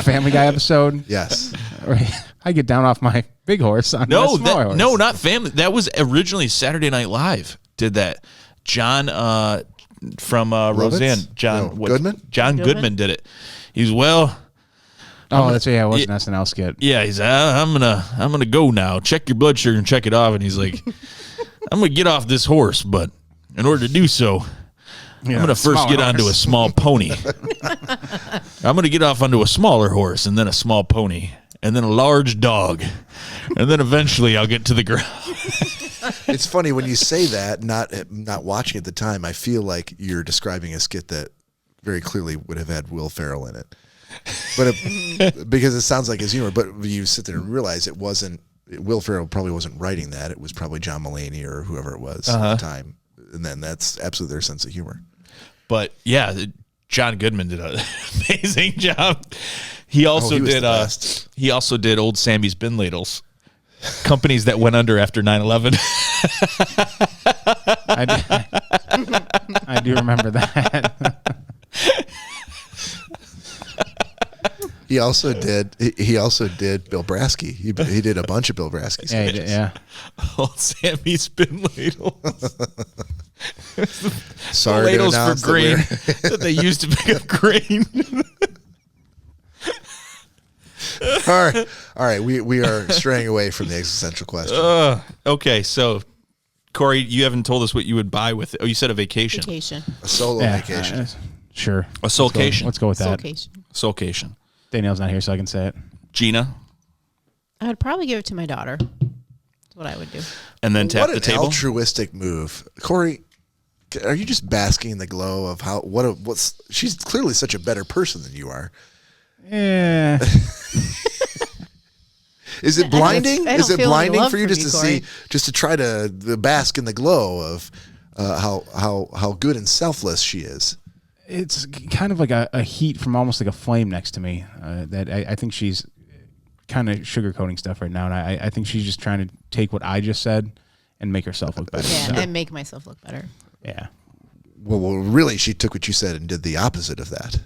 Family Guy episode? Yes. Where I get down off my big horse on my smaller horse. No, not Family. That was originally Saturday Night Live. Did that? John from Roseanne. Goodman? John Goodman did it. He's Oh, that's it was an SNL skit. Yeah, he's I'm gonna go now. Check your blood sugar and check it off. And he's like, I'm gonna get off this horse, but in order to do so, I'm gonna first get onto a small pony. I'm gonna get off onto a smaller horse and then a small pony and then a large dog, and then eventually I'll get to the ground. It's funny when you say that, not watching at the time, I feel like you're describing a skit that very clearly would have had Will Ferrell in it. But because it sounds like his humor, but you sit there and realize it wasn't. Will Ferrell probably wasn't writing that. It was probably John Mulaney or whoever it was at the time, and then that's absolutely their sense of humor. But yeah, John Goodman did an amazing job. He also he was did. the best. He also did Old Sammy's Bin Ladles, companies that went under after 9/11. I do remember that. He also did Bill Brasky. He did a bunch of Bill Brasky sketches. Yeah, he did, yeah. Old Sammy's Bin Ladles. Sorry to Ladles for announce that grain we're- that they used to pick up grain. All right. We are straying away from the existential question. Okay, so Cory, you haven't told us what you would buy with it. Oh, you said a vacation. Vacation. A solo vacation. Sure. A soulcation. Let's go with that. Vacation. Soulcation. Danielle's not here, so I can say it. Gina, I would probably give it to my daughter. That's what I would do. and then tap What the an table. altruistic move, Cory. Are you just basking in the glow of what's? She's clearly such a better person than you are. Yeah. Is it blinding? I don't Is it feel any blinding love for you from just you, to Cory. see, just to try to bask in the glow of how good and selfless she is? It's kind of like a heat from almost like a flame next to me. That I think she's kind of sugarcoating stuff right now, and I think she's just trying to take what I just said and make herself look better. Yeah, So, and make myself look better. yeah. Well, really, she took what you said and did the opposite of that.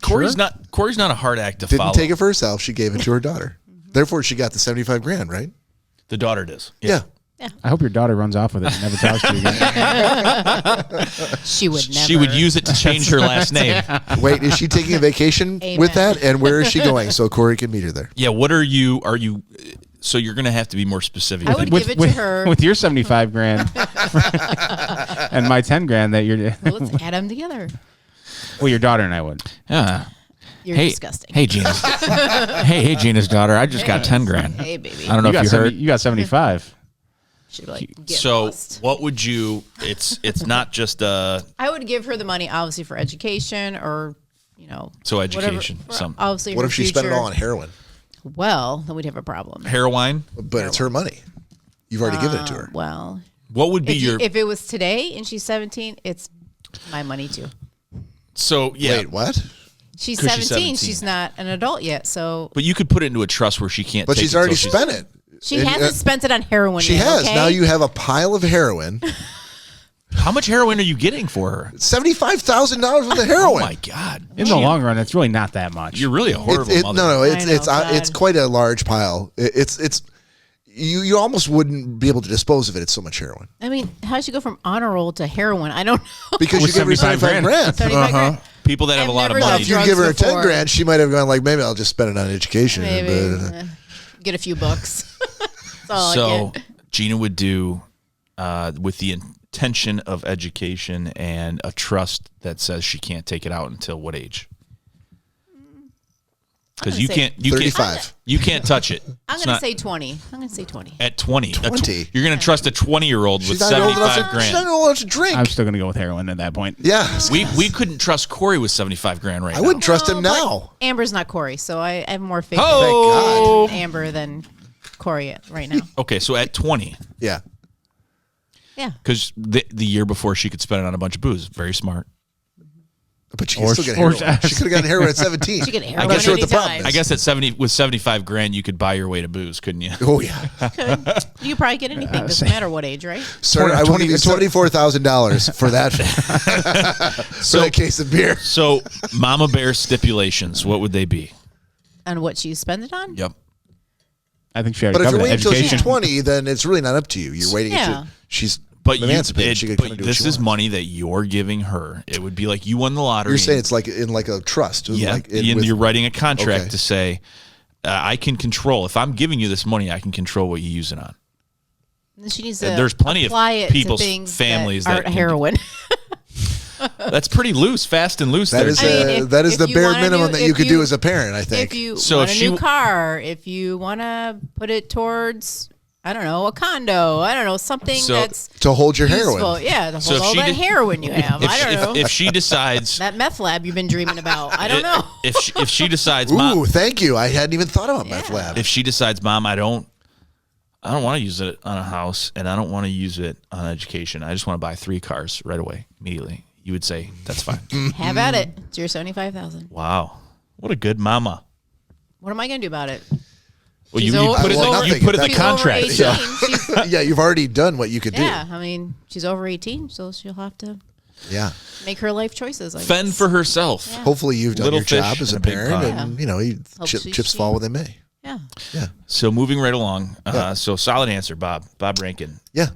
Cory's not a hard act to Didn't follow. take it for herself. She gave it to her daughter. Therefore, she got the $75,000, right? The daughter does. Yeah. I hope your daughter runs off with it and never talks to you again. She would never. She would use it to change her last name. Wait, is she taking a vacation with Amen. that? And where is she going? So Cory can meet her there. Yeah. What are you? So you're going to have to be more specific. I would give it to her. With your $75,000 and my $10,000 that you're. Well, let's add them together. Well, your daughter and I would. Yeah. You're Hey, disgusting. hey, Gina's. hey, Gina's daughter. I just got $10,000. Hey, baby. I don't know if you heard. You got 75. She'd be like, get So lost. what would you? It's not just I would give her the money, obviously, for education or, So education, whatever, some- obviously, What her if she spent it future. all on heroin? Well, then we'd have a problem. heroin. But it's her money. You've already given it to her. Well, What would be if it was today and she's 17, it's my money too. So yeah, Wait, what? She's 'Cause 17. she's 17. She's not an adult yet, so but you could put it into a trust where she can't. But take she's it already till spent it. she And, hasn't spent it on heroin She yet. has. Okay? Now you have a pile of heroin. How much heroin are you getting for her? $75,000 worth of Oh heroin. my God! In the long run, it's really not that much. You're really a horrible mother. No, I know, it's God. quite a large pile. It's you almost wouldn't be able to dispose of it. It's so much heroin I mean, how does she go from honor roll to heroin? I don't know. because you With give her $75,000. 75,000. 75 grand. People that have I've a lot of never money. done If you drugs give her before. $10,000, she might have gone like, maybe I'll just spend it on education. Maybe. But, Get a few books. That's all I So get. Gina would do with the intention of education and a trust that says she can't take it out until what age? Because you say can't 35. you can't touch it. I'm It's going to not- say 20. I'm going to say 20. at 20. 20? You're going to trust a 20-year-old with She's not old enough 75 to, she's not grand. old enough to drink. I'm still gonna go with heroin at that point. Yeah. We couldn't trust Cory with 75 grand right I now. wouldn't trust him but now. Amber's not Cory, so I have more faith Oh! in Amber than Cory right now. Okay, so at 20, Yeah. Yeah. because the year before she could spend it on a bunch of booze. Very smart. But she Or- could still get or- heroin. She could have gotten heroin at 17. She could I'm heroin not sure what the problem anytime. is. I guess at 70 with 75 grand, you could buy your way to booze, couldn't you? Oh, yeah. You probably get anything. Doesn't matter what age, right? Sir, I will give you $24,000 for that. For that case of beer. So, Mama Bear stipulations, what would they be? On what you spend it on? Yep. I think she already But if covered you're it. waiting until Education. she's 20, then it's really not up to you. You're waiting Yeah. until she's But emancipated. She could kind of do what this she is wants. money that you're giving her. It would be like you won the lottery. You're saying it's like in like a trust. yeah, Like and with- you're writing a contract Okay. to say, I can control. If I'm giving you this money, I can control what you use it on. Then she needs to There's plenty of apply it people's to things families that that aren't can- heroin. That's pretty loose, fast and loose. That there, is, Jay. I mean, that is if the you bare wanna minimum do- that you if could you- do as a parent, I think. If you So want if a she new w- car, if you want to put it towards, I don't know, a condo, I don't know, something So- that's to hold your useful. heroin. Yeah, to So hold if all she that did- heroin you have. I don't know. If she decides, that meth lab you've been dreaming about. I don't know. if she decides, Ooh, Mom, thank you. I hadn't even thought about meth Yeah. lab. if she decides, Mom, I don't want to use it on a house, and I don't want to use it on education. I just want to buy 3 cars right away, immediately. You would say that's fine. Have at it. It's your 75,000. Wow, what a good mama. What am I going to do about it? Well, She's you over- put it Well, in, nothing you put it in at the She's over contract. 18. So. She's, Yeah, you've already done what you could do. yeah, I mean, she's over 18, so she'll have to Yeah. make her life choices. I Fend guess. for herself. Yeah. Hopefully you've done Little your job fish as in a a big parent, pond. and Hope she- chips fall where they may. Yeah. Yeah. So moving right along. So solid answer, Bob. Bob Rankin. Yeah.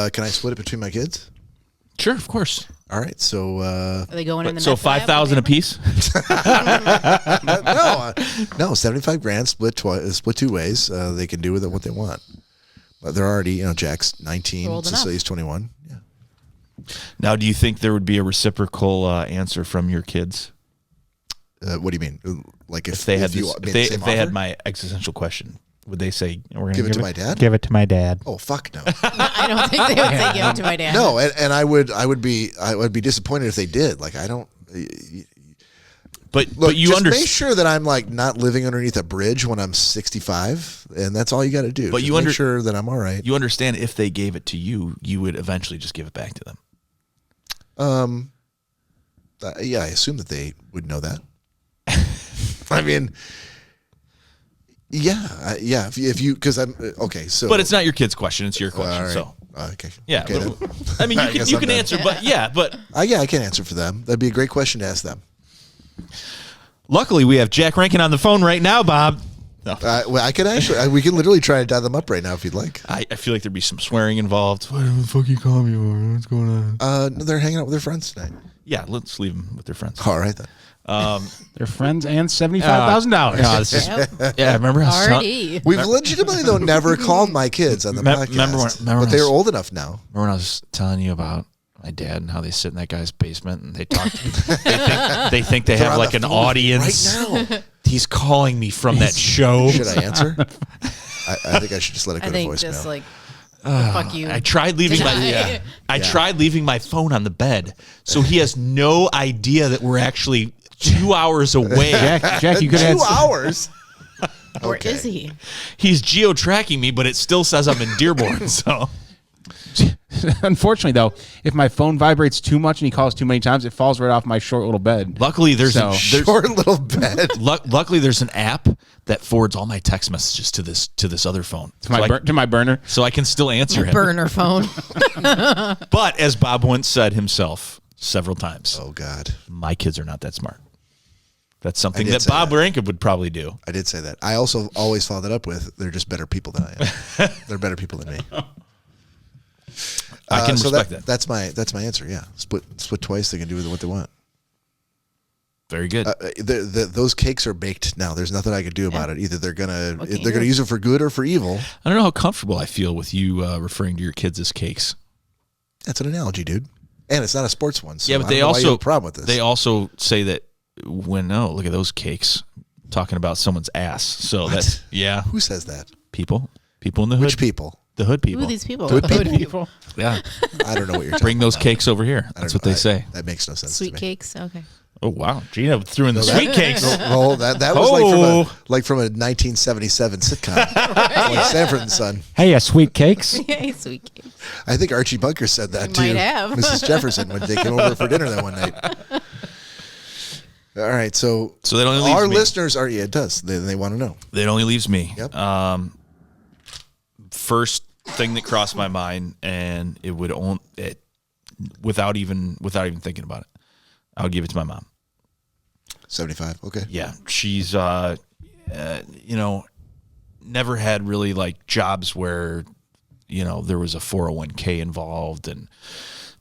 Can I split it between my kids? Sure, of course. All right. So Are they going in the So meth lab? 5,000 apiece. no, 75 grand split 2 ways. They can do with it what they want. But they're already, Jack's 19, Old enough. Cecilia's 21. Yeah. Now, do you think there would be a reciprocal answer from your kids What do you mean? Like if they had you this, made if the they, same if they had offer? my existential question? Would they say we're going give it to my dad? Give it to my dad. Oh fuck no. I don't think they would say give it to my dad. No, and I would be disappointed if they did. Like I don't. But Look, but you just make understand. sure that I'm like not living underneath a bridge when I'm 65, and that's all you got to do. But Just you make sure that I'm all right. You understand if they gave it to you, you would eventually just give it back to them. Yeah, I assume that they would know that. I mean, yeah. If you because I'm okay. So, But it's not your kid's question; it's your question. all right. So Okay. yeah, Okay, but- then. I mean, I you can guess you I'm can done. answer, but yeah, but Yeah, I can answer for them. That'd be a great question to ask them. luckily we have Jack Rankin on the phone right now, Bob. No. Well, I could actually. We can literally try to dial them up right now if you'd like. I feel like there'd be some swearing involved. What the fuck you calling me for? What's going on? No, they're hanging out with their friends tonight. Yeah, let's leave them with their friends. All right then. Their friends and $75,000. No, this is, Yep. yeah, remember how Already. We've legitimately though never called my kids on the podcast. Remember when but they're I was- old enough now. Remember when I was telling you about my dad and how they sit in that guy's basement and they talk to they think they They're have on like the an phone audience. right now. He's calling me from that show. Should I answer? I think I should just let it go I to think voicemail. just like, fuck you. I tried leaving my Deny. I tried leaving my phone on the bed, so he has no idea that we're actually 2 hours away. Jack, you could 2 add hours. Where Okay. is he? He's geo-tracking me, but it still says I'm in Dearborn. So Unfortunately, though, if my phone vibrates too much and he calls too many times, it falls right off my short little bed. luckily there's So- Short little bed. luckily there's an app that forwards all my text messages to this other phone. To my burner. So I can still answer him. Burner phone. But as Bob once said himself several times, Oh God, my kids are not that smart. That's something did that say Bob that. Rankin would probably do. I did say that. I also always follow that up with, "They're just better people than I am. They're better people than me." I can so respect that. That's my answer. Yeah, split twice. They can do with it what they want. Very good. Those cakes are baked now. There's nothing I could do about it. Either they're gonna What can you they're gonna do? use it for good or for evil. I don't know how comfortable I feel with you referring to your kids as cakes. That's an analogy, dude. And it's not a sports one. So Yeah, but I they don't know why you also have a problem with this. They also say that look at those cakes, talking about someone's ass. So that's Who says that? people in the hood. Which people? The hood people. Who are these people? Good Hood people? Yeah, I don't know what you're talking bring those about. cakes over here. I don't That's know. what they say. That makes no sense. Sweet to me. cakes. Okay. Oh wow, Gina threw in the sweet cakes. No, that was like from a 1977 sitcom, like Sanford and Son. Hey, sweet cakes. Yay, sweet cakes. I think Archie Bunker said that You too. might have. Mrs. Jefferson when they came over for dinner that one night. All right, so that only leaves our me. listeners are it does they want to know. It only leaves me. Yep. First thing that crossed my mind, and it would without even thinking about it, I would give it to my mom. 75. Okay. Yeah, she's never had really like jobs where there was a 401k involved, and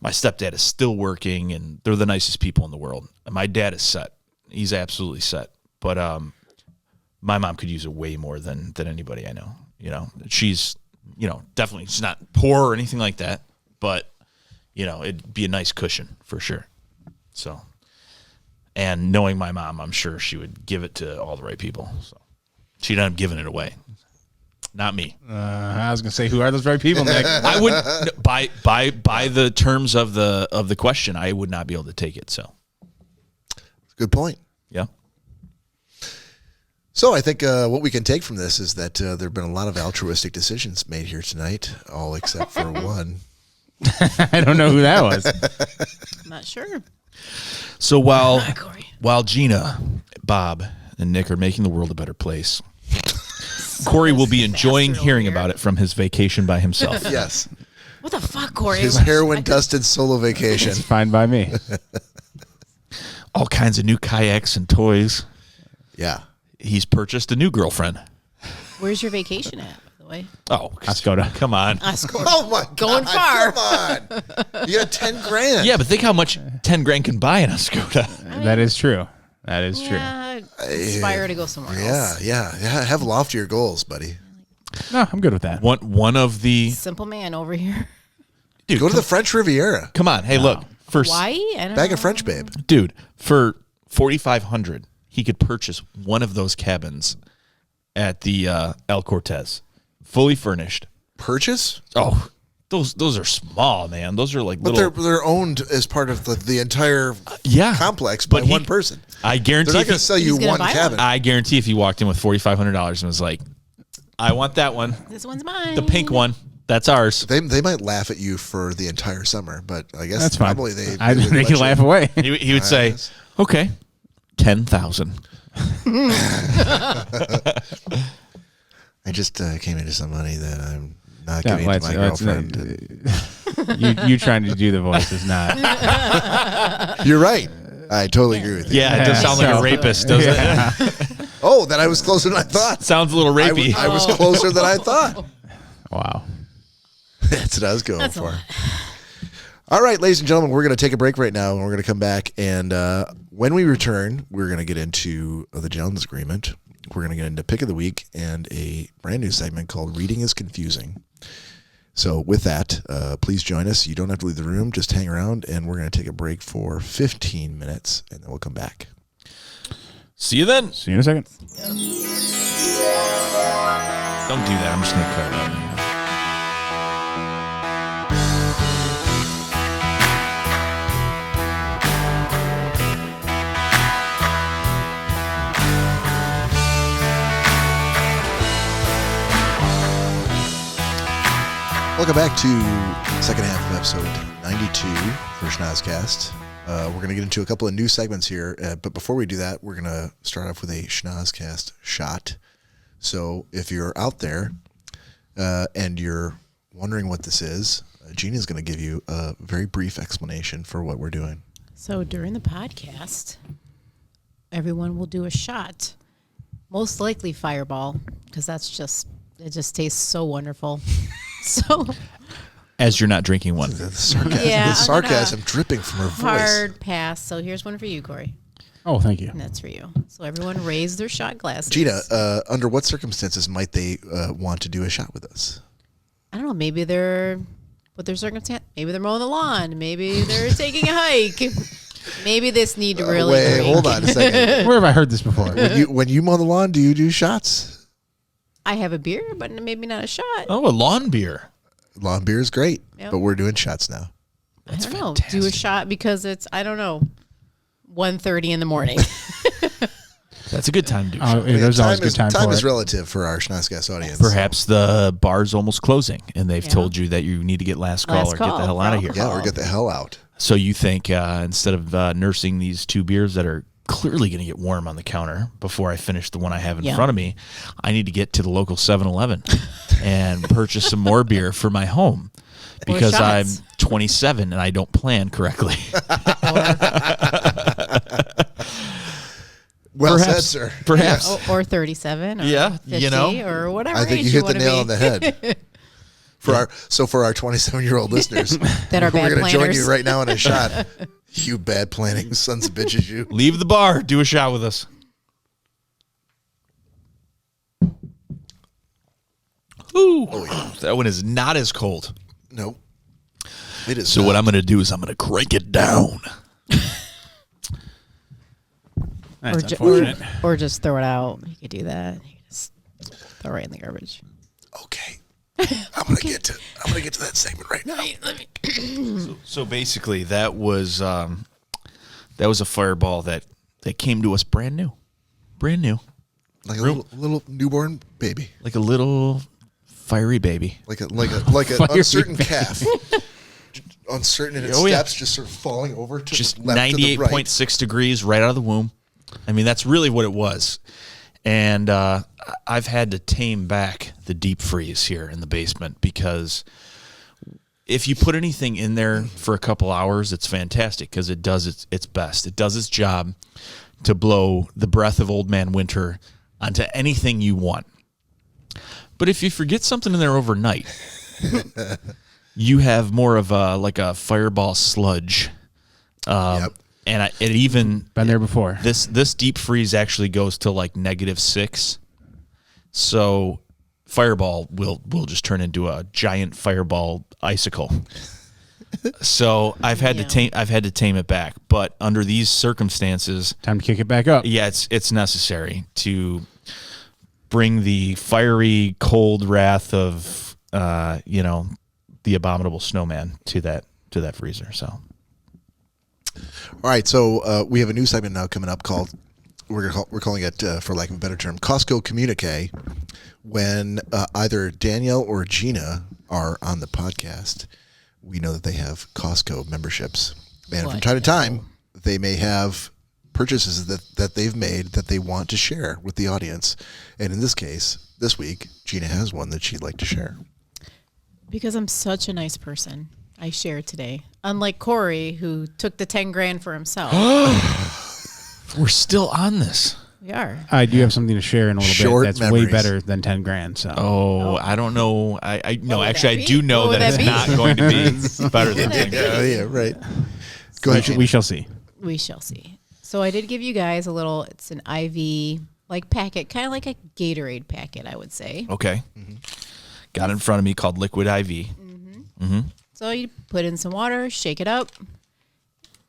my stepdad is still working, and they're the nicest people in the world. And my dad is set; he's absolutely set. But my mom could use it way more than anybody I know. She's definitely she's not poor or anything like that, but it'd be a nice cushion for sure. So. And knowing my mom, I'm sure she would give it to all the right people. So she'd end up giving it away. Not me. I was gonna say, who are those very people, Nick? I would by the terms of the question, I would not be able to take it. So Good point. yeah. So I think what we can take from this is that there have been a lot of altruistic decisions made here tonight, all except for one. I don't know who that was. I'm not sure. So while Cory. Gina, Bob, and Nick are making the world a better place, Cory will be enjoying bastard hearing over here. about it from his vacation by himself. Yes. What the fuck, Cory? His heroin-dusted solo vacation. It's fine by me. All kinds of new kayaks and toys. Yeah. He's purchased a new girlfriend. Where's your vacation at, by the way? Oh, Ascoda. come on. Oh, my God. Going far. Come on. You got 10 grand. Yeah, but think how much 10 grand can buy in a Skoda. That is true. That is true. Yeah, inspire to go somewhere Yeah, else. yeah. Have loftier goals, buddy. No, I'm good with that. One of the Simple man over here. dude. Go to the French Riviera. Come on, hey, look for Hawaii? I don't Bag know. of French, babe. dude for $4,500, he could purchase one of those cabins at the El Cortez, fully furnished. Purchase? Oh, those are small, man. Those are like But little. they're owned as part of the entire Yeah, complex by but one person. I guarantee. They're not if going he- to sell you He's gonna one buy cabin. I guarantee if he walked in with $4,500 and was like, "I want that one, This one's mine. the pink one. That's ours." They might laugh at you for the entire summer, but I guess That's fine. probably they They would let can you- laugh away. He would say, yes. "Okay, 10,000." I just came into some money that I'm not Yeah, giving to my let's girlfriend. you trying to do the voice is not. You're right. I totally agree with you. Yeah, it does sound like a So- rapist, doesn't it? Oh, then I was closer than I thought. Sounds a little rapey. I was closer than I thought. Wow. That's what I was going That's a for. lot. All right, ladies and gentlemen, we're going to take a break right now, and we're going to come back. And when we return, we're going to get into the gentleman's agreement. We're going to get into Pick of the Week and a brand new segment called Reading is Confusing. So with that, please join us. You don't have to leave the room. Just hang around, and we're going to take a break for 15 minutes, and then we'll come back. See you then. See you in a second. Don't do that. I'm just going to cut it out. Welcome back to the second half of episode 92 for Schnozzcast. We're going to get into a couple of new segments here, but before we do that, we're going to start off with a Schnozzcast shot. So if you're out there and you're wondering what this is, Gina's going to give you a very brief explanation for what we're doing. So during the podcast, everyone will do a shot. Most likely Fireball, because it just tastes so wonderful. So As you're not drinking one. The sarcasm, Yeah, the I'm sarcasm dripping from her voice. hard pass. So here's one for you, Cory. Oh, thank you. And that's for you. So everyone raise their shot glasses. Gina, under what circumstances might they want to do a shot with us? I don't know. Maybe they're, what their circumstance, maybe they're mowing the lawn. Maybe they're taking a hike. Maybe this need to really Wait, drink. hold on a second. Where have I heard this before? When you mow the lawn, do you do shots? I have a beer, but maybe not a shot. Oh, a lawn beer. Lawn beer is great, Yep. but we're doing shots now. I don't know. Do a shot because it's, I don't know, 1:30 in the morning. That's a good time to do. Oh, yeah, there's always a good time Time for is it. relative for our Schnozzcast audience. Perhaps the bar's almost closing, and they've Yeah. told you that you need to get last call Last or get call the hell for out of here. alcohol. Yeah, or get the hell out. So you think instead of nursing these 2 beers that are clearly going to get warm on the counter before I finish the one I have in Yeah. front of me, I need to get to the local 7-Eleven and purchase some more beer for my home because I'm shots. 27 and I don't plan correctly. Well said, Perhaps, sir. perhaps. Or 37 or Yeah, 50 you know. or whatever I think age you hit the wanna nail be. on the head. For our 27-year-old listeners, That are we're bad going to join planners. you right now in a shot. You bad planning sons of bitches, you. Leave the bar. Do a shot with us. Ooh, that one is not as cold. Nope. It is. So what I'm going to do is I'm going to crank it down. That's or, unfortunate. or just throw it out. You could do that. You could just throw it right in the garbage. Okay. I'm gonna get to that segment right now. So basically, that was a fireball that came to us brand new, Like a little newborn baby. like a little fiery baby. Like an uncertain calf. Uncertain in its Oh, yeah. steps, just sort of falling over to Just the left to the right. 98.6 degrees right out of the womb. I mean, that's really what it was. And I've had to tame back the deep freeze here in the basement because if you put anything in there for a couple hours, it's fantastic because it does its best. It does its job to blow the breath of old man winter onto anything you want. But if you forget something in there overnight, you have more of a fireball sludge. Yep. And it even Been there before. this deep freeze actually goes to like -6. So fireball will just turn into a giant fireball icicle. So I've had to tame it back, but under these circumstances, Time to kick it back up. yeah, it's necessary to bring the fiery cold wrath of the abominable snowman to that freezer. So All right, so we have a new segment now coming up called we're calling it, for lack of a better term, Costco Communique. When either Danielle or Gina are on the podcast, we know that they have Costco memberships, and from time to time, they may have purchases that they've made that they want to share with the audience. And in this case, this week, Gina has one that she'd like to share. Because I'm such a nice person, I share today. Unlike Cory, who took the 10 grand for himself. we're still on this. We are. I do have something to share in a little Short bit. That's memories. way better than 10 grand. So Oh, I don't know. I no, would actually, that I do be? know What would that it's that be? not going to be better than 10 grand. Yeah, right. Go ahead, Gina. we shall see. We shall see. So I did give you guys a little, it's an IV like packet, kind of like a Gatorade packet, I would say. Okay. Got it in front of me called Liquid IV. So you put in some water, shake it up.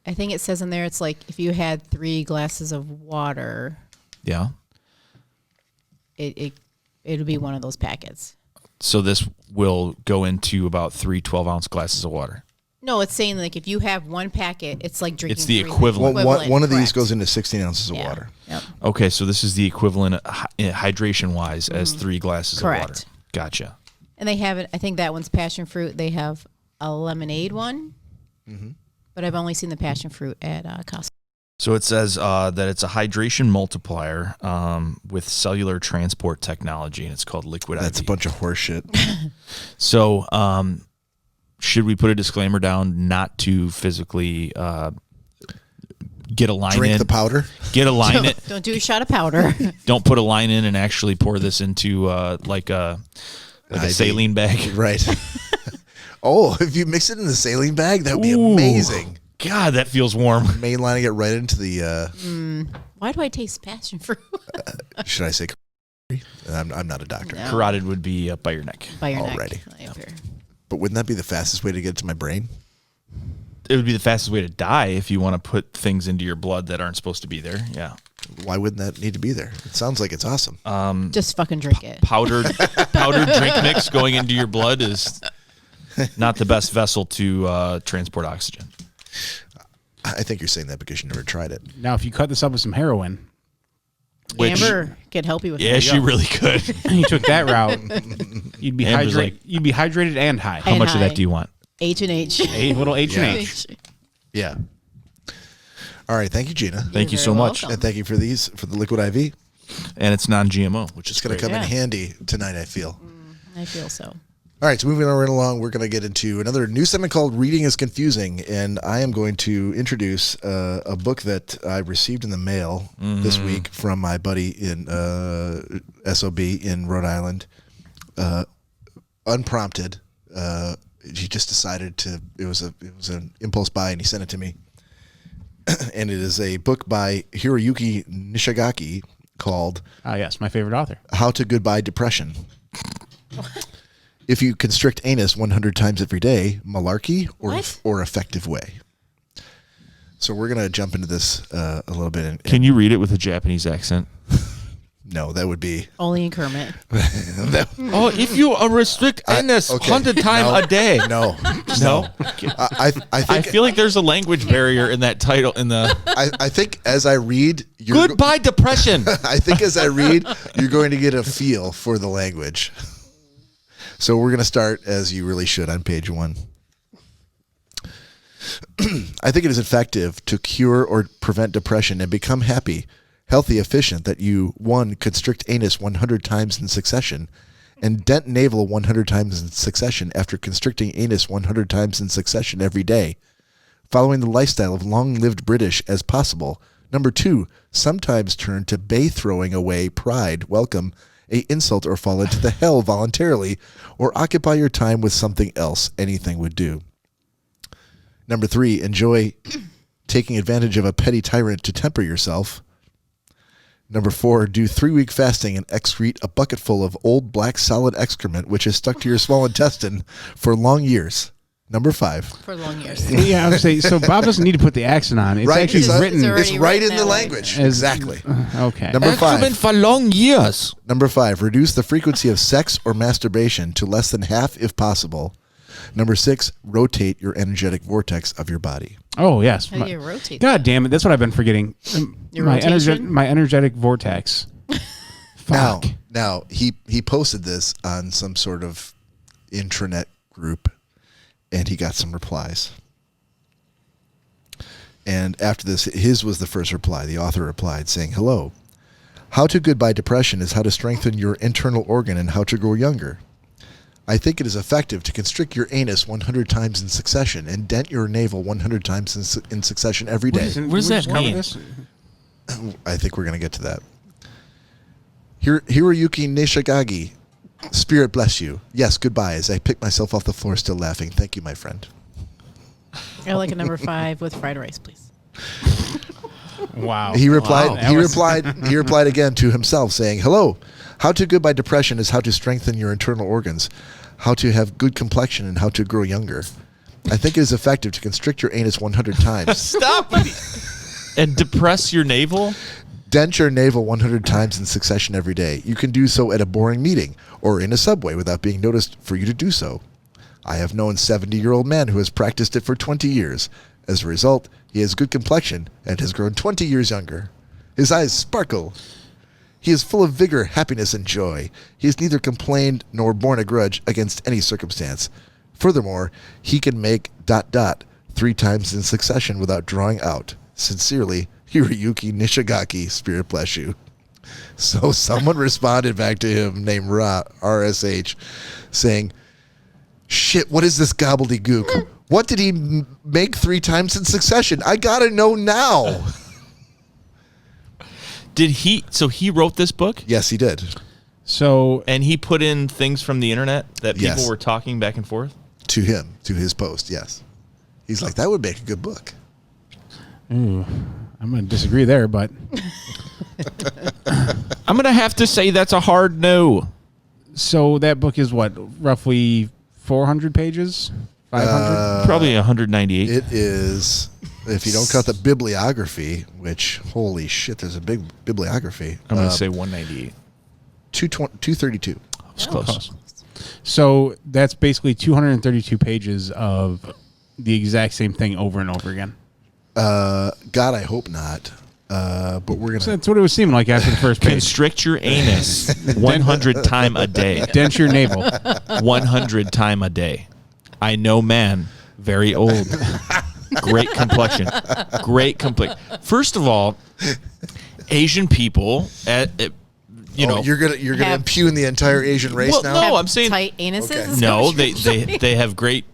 I think it says in there it's like if you had 3 glasses of water, Yeah. it'll be one of those packets. So this will go into about 3 12-ounce glasses of water. No, it's saying like if you have one packet, it's like drinking. It's the 3 equivalent. One of these correct. goes into 16 ounces of Yeah. water. Yep. Okay, so this is the equivalent hydration-wise as 3 glasses of water. Correct. Gotcha. And they have it. I think that one's passion fruit. They have a lemonade one, but I've only seen the passion fruit at Costco. So it says that it's a hydration multiplier with cellular transport technology, and it's called Liquid That's a IV. bunch of horse shit. So should we put a disclaimer down not to physically get a line Drink in? the powder. Get a line in. Don't do a shot of powder. Don't put a line in and actually pour this into like a IV. saline bag. Right. Oh, if you mix it in the saline bag, that would be amazing. God, that feels warm. Mainlining it right into the. Why do I taste passion fruit? Should I say? I'm not a doctor. No. Carotid would be up by your neck. By your Already. neck. But wouldn't that be the fastest way to get it to my brain? It would be the fastest way to die if you want to put things into your blood that aren't supposed to be there. Yeah. Why wouldn't that need to be there? It sounds like it's awesome. Just fucking drink it. Powdered drink mix going into your blood is not the best vessel to transport oxygen. I think you're saying that because you never tried it. Now, if you cut this up with some heroin, Which, Amber could help you with yeah, that. she really could. and you took that route, you'd be Amber's like, you'd be hydrated and high. How And much of high. that do you want? H&H. A little H and Yeah. H. Yeah. All right. Thank you, Gina. Thank you You're so very much. welcome. And thank you for the liquid IV. And it's non-GMO, which is It's going to great. come in Yeah. handy tonight, I feel. I feel so. All right, so moving right along, we're going to get into another new segment called Reading is Confusing, and I am going to introduce a book that I received in the mail this week from my buddy in SOB in Rhode Island, unprompted. He just decided to. It was an impulse buy, and he sent it to me. And it is a book by Hiroyuki Nishigaki called Ah, yes, my favorite author. How to Goodbye Depression. If you constrict anus 100 times every day, malarkey What? or effective way. So we're gonna jump into this a little bit. And Can you read it with a Japanese accent? no, that would be. Only in Kermit. Oh, if you restrict anus okay. 100 times No. a day. No, No. I I think feel like there's a language barrier in that title. In the I think as I read, you're goodbye depression. I think as I read, you're going to get a feel for the language. So we're going to start, as you really should, on page 1. I think it is effective to cure or prevent depression and become happy, healthy, efficient that you, 1, constrict anus 100 times in succession and dent navel 100 times in succession after constricting anus 100 times in succession every day, following the lifestyle of long-lived British as possible. Number 2, sometimes turn to bay throwing away pride, welcome, a insult or fall into the hell voluntarily, or occupy your time with something else. Anything would do. Number 3, enjoy taking advantage of a petty tyrant to temper yourself. Number 4, do 3-week fasting and excrete a bucket full of old black solid excrement which is stuck to your small intestine for long years. Number 5. For long years. Yeah, I would say so. Bob doesn't need to put the accent on. It's Right, actually it's written. already It's right written in the that way. language. As- Exactly. Okay. Number 5. for long years. Number 5, reduce the frequency of sex or masturbation to less than half if possible. Number 6, rotate your energetic vortex of your body. Oh yes. How do you rotate God damn it! That's what I've been forgetting. Your my rotation? my energetic vortex. Fuck. Now he posted this on some sort of intranet group, and he got some replies. And after this, his was the first reply. The author replied saying, "Hello. How to goodbye depression is how to strengthen your internal organ and how to grow younger. I think it is effective to constrict your anus 100 times in succession and dent your navel 100 times in succession every day." What does that mean? I think we're going to get to that. Hiroyuki Nishigagi, spirit bless you. Yes, goodbye, as I pick myself off the floor still laughing. Thank you, my friend. I like a number 5 with fried rice, please. Wow. He replied. Wow. He replied. He replied again to himself, saying, "Hello. How to goodbye depression is how to strengthen your internal organs, how to have good complexion, and how to grow younger. I think it is effective to constrict your anus 100 times, Stop. And depress your navel. dent your navel 100 times in succession every day. You can do so at a boring meeting or in a subway without being noticed for you to do so. I have known a 70-year-old man who has practiced it for 20 years. As a result, he has good complexion and has grown 20 years younger. His eyes sparkle. He is full of vigor, happiness, and joy. He has neither complained nor borne a grudge against any circumstance. Furthermore, he can make ... 3 times in succession without drawing out. Sincerely, Hiroyuki Nishigaki, spirit bless you." So someone responded back to him named RSH saying, "Shit, what is this gobbledygook? What did he make 3 times in succession? I gotta know now." Did he? So he wrote this book, Yes, he did. So and he put in things from the internet that people Yes. were talking back and forth. To him, to his post, yes. He's like, that would make a good book. I'm going to disagree there, but I'm going to have to say that's a hard no. so that book is what, roughly 400 pages? 500? Probably 198. It is, if you don't count the bibliography, which, holy shit, there's a big bibliography. I'm going to say 198. 232. It's close. So that's basically 232 pages of the exact same thing over and over again. God, I hope not. But we're going So to... that's what it was seeming like after the first page. Constrict your anus 100 time a day. Dent your navel. 100 time a day. I know, man. Very old. Great complexion. Great complexion. First of all, Asian people, you're gonna Have- impugn the entire Asian race Well, now? no, Have I'm saying tight anuses. Okay. Is that no. what you're saying? They have great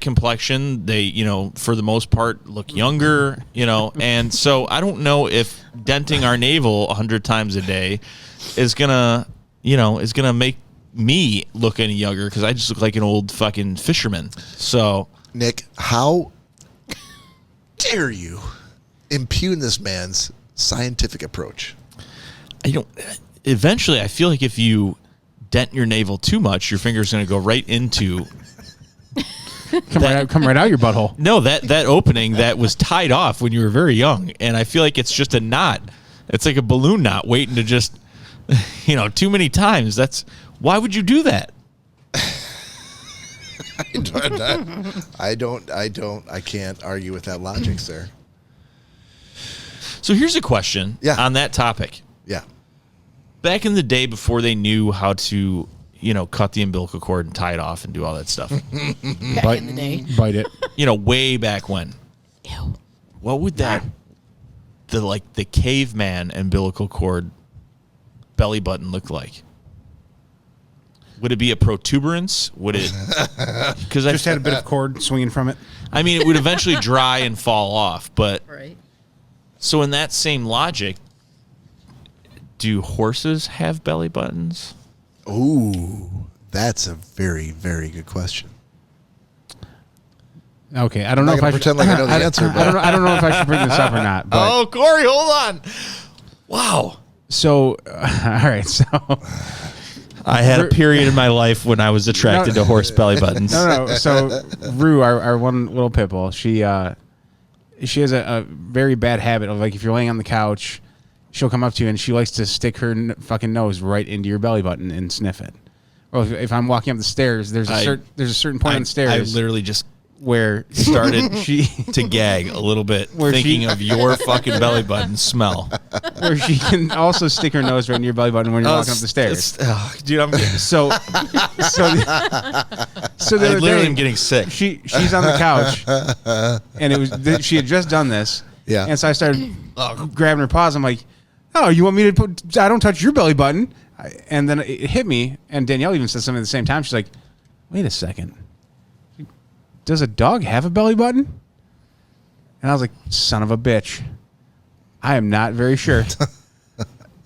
complexion. They for the most part look younger. And so I don't know if denting our navel 100 times a day is gonna make me look any younger because I just look like an old fucking fisherman. So Nick, how dare you impugn this man's scientific approach? eventually I feel like if you dent your navel too much, your finger's going to go right into Come right out your butthole. no that opening that was tied off when you were very young, and I feel like it's just a knot. It's like a balloon knot waiting to just too many times. Why would you do that? I can't argue with that logic, sir. So here's a question on that topic. Yeah. Back in the day before they knew how to cut the umbilical cord and tie it off and do all that stuff. Back in the day. Bite it. Way back when. Ew. What would the caveman umbilical cord belly button look like? Would it be a protuberance? Would it? Because Just had a bit of cord swinging from it. I mean, it would eventually dry and fall off. But Right. so in that same logic, do horses have belly buttons? Ooh, that's a very, very good question. Okay, I don't know I'm if not I gonna should pretend like I know the answer, but I don't know if I should bring this up or not. But Oh, Cory, hold on. Wow. so, all right, so I had a period in my life when I was attracted to horse belly buttons. no. So Rue, our one little pit bull, she has a very bad habit of, like, if you're laying on the couch, she'll come up to you and she likes to stick her fucking nose right into your belly button and sniff it. Or if I'm walking up the stairs, there's a certain point on the stairs I literally just where started to gag a little bit, Where thinking she- of your fucking belly button smell. where she can also stick her nose right in your belly button when you're walking up the stairs. Dude, I'm getting, So the I other literally day, am getting sick. she's on the couch, and she had just done this. Yeah. And so I started grabbing her paws. I'm like, "Oh, you want me to put? I don't touch your belly button." And then it hit me, and Danielle even said something at the same time. She's like, "Wait a second. Does a dog have a belly button?" And I was like, "Son of a bitch. I am not very sure."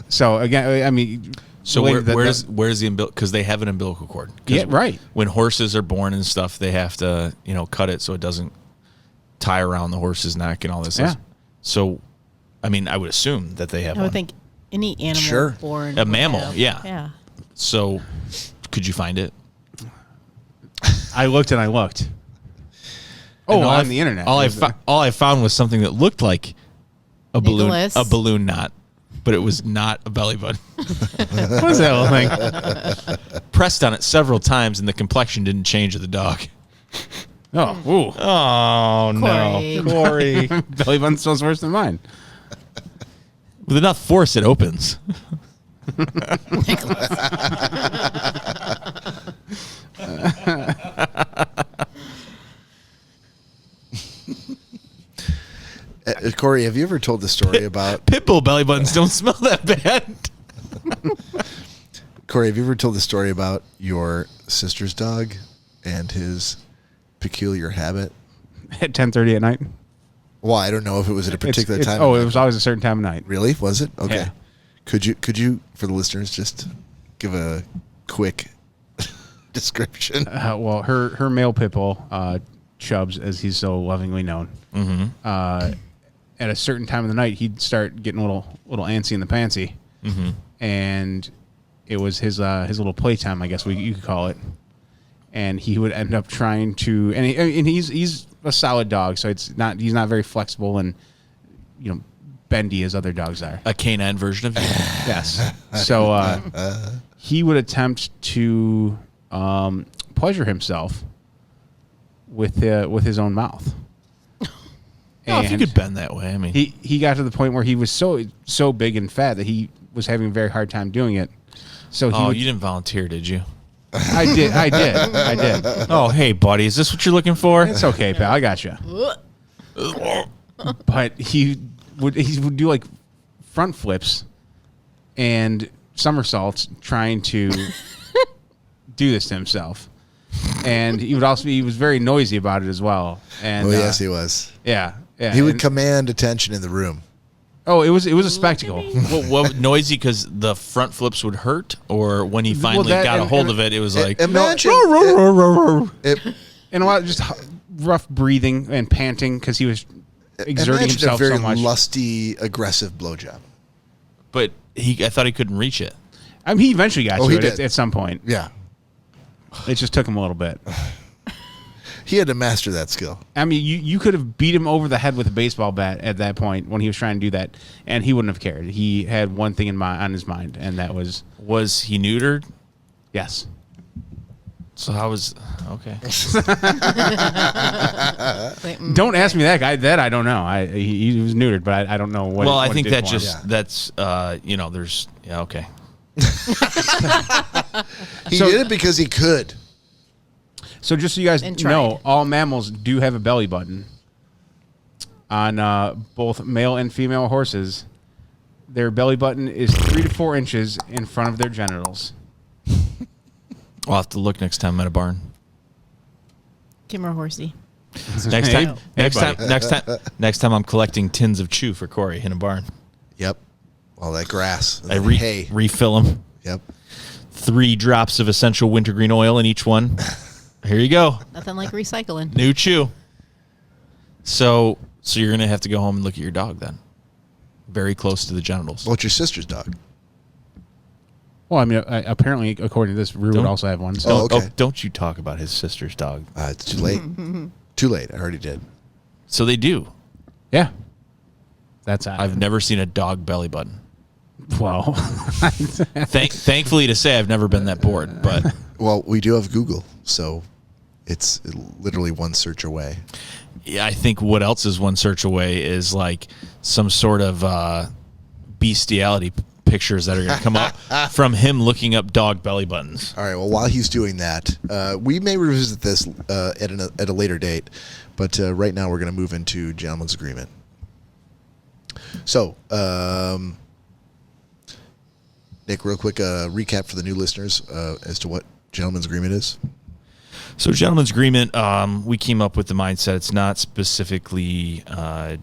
So again, I mean, So related to where's the umbilical? Because they have an umbilical cord. 'Cause Yeah, right. When horses are born and stuff, they have to cut it so it doesn't tie around the horse's neck and all this. Yeah. So, I mean, I would assume that they have I would one. think any animal Sure. born A would mammal, have- yeah. Yeah. So, could you find it? I looked and I looked. And all on the internet. All I found was something that looked like a balloon, Nicholas. a balloon knot, but it was not a belly button. What is that little thing? Pressed on it several times, and the complexion didn't change of the dog. Oh, ooh. Oh Cory. no, Cory! Belly button smells worse than mine. With enough force, it opens. Cory, have you ever told the story about... Pitbull belly buttons don't smell that bad. Cory, have you ever told the story about your sister's dog and his peculiar habit? At 10:30 at night. Well, I don't know if it was at a particular time. Oh, it was always a certain time of night. Really? Was it? Okay. Yeah. Could you, for the listeners, just give a quick description? Well, her male pit bull, Chubbs, as he's so lovingly known, at a certain time of the night, he'd start getting a little antsy in the pantsy, and it was his little playtime, I guess you could call it. And he would end up trying to, and he's a solid dog, so he's not very flexible and bendy as other dogs are. A canine version of you. Yes. So he would attempt to pleasure himself with his own mouth. Oh, if you could bend that way, I mean, he got to the point where he was so big and fat that he was having a very hard time doing it. So you didn't volunteer, did you? I did. Oh, hey, buddy, is this what you're looking for? It's okay, pal. I got you. But he would do like front flips and somersaults trying to do this to himself. And he was very noisy about it as well. And yes, he was. Yeah. He would command attention in the room. Oh, it was a spectacle. What noisy? Because the front flips would hurt, or when he finally got a hold of it, it was like Imagine and a lot of just rough breathing and panting because he was exerting himself a very so much. lusty, aggressive blowjob. But I thought he couldn't reach it. I mean, he eventually got to he it did. at some point. Yeah, It just took him a little bit. he had to master that skill. I mean, you could have beat him over the head with a baseball bat at that point when he was trying to do that, and he wouldn't have cared. He had one thing on his mind, and that was he neutered? yes. So how was okay? Don't ask me that guy. That I don't know. He was neutered, but I don't know what. Well, I what think it did that for him. just that's there's okay. He did it because he could. So just so you guys And tried. know, all mammals do have a belly button. On both male and female horses, their belly button is 3 to 4 inches in front of their genitals. I'll have to look next time I'm at a barn. Kimmer Horsey. Next Hey, time, buddy. next time I'm collecting tins of chew for Cory in a barn. Yep. All that grass. I hay. refill them. Yep. 3 drops of essential wintergreen oil in each one. Here you go. Nothing like recycling. New chew. So you're gonna have to go home and look at your dog then. Very close to the genitals. Well, it's your sister's dog. Well, I mean, apparently, according to this, Rue would Don't- also have one. So. Oh, okay. Don't you talk about his sister's dog. It's too late. Too late. I already did. So they do. Yeah. That's I've never seen a dog belly button. Well, Thankfully to say, I've never been that bored. But Well, we do have Google, so it's literally one search away. yeah, I think what else is one search away is like some sort of bestiality pictures that are going to come up from him looking up dog belly buttons. All right. Well, while he's doing that, we may revisit this at a later date, but right now we're going to move into gentleman's agreement. So, Nick, real quick recap for the new listeners as to what gentleman's agreement is. So, gentleman's agreement, we came up with the mindset. It's not specifically, a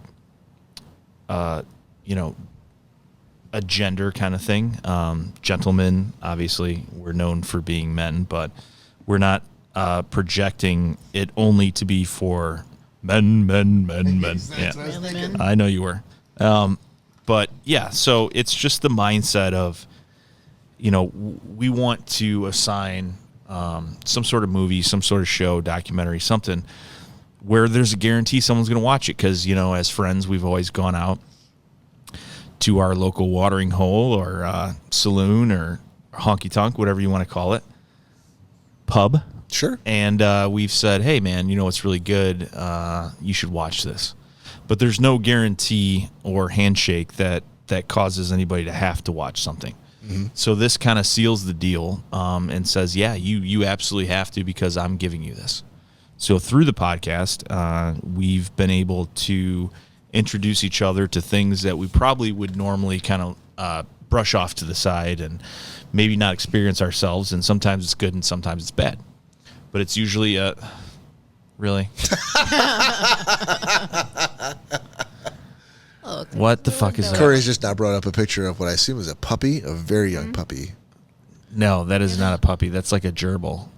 gender kind of thing. Gentlemen, obviously, we're known for being men, but we're not projecting it only to be for men. Yeah, Really, man? I know you were. But yeah, so it's just the mindset of, we want to assign some sort of movie, some sort of show, documentary, something where there's a guarantee someone's going to watch it. Because, as friends, we've always gone out to our local watering hole or saloon or honky tonk, whatever you want to call it, pub. Sure. And we've said, hey, man, it's really good. You should watch this. But there's no guarantee or handshake that causes anybody to have to watch something. Mm-hmm. So this kind of seals the deal and says, yeah, you absolutely have to because I'm giving you this. So through the podcast, we've been able to introduce each other to things that we probably would normally kind of brush off to the side and maybe not experience ourselves. And sometimes it's good and sometimes it's bad. But it's usually really? What the fuck is that? Cory's just now brought up a picture of what I assume is a puppy, a very young puppy No, that is not a puppy. That's like a gerbil.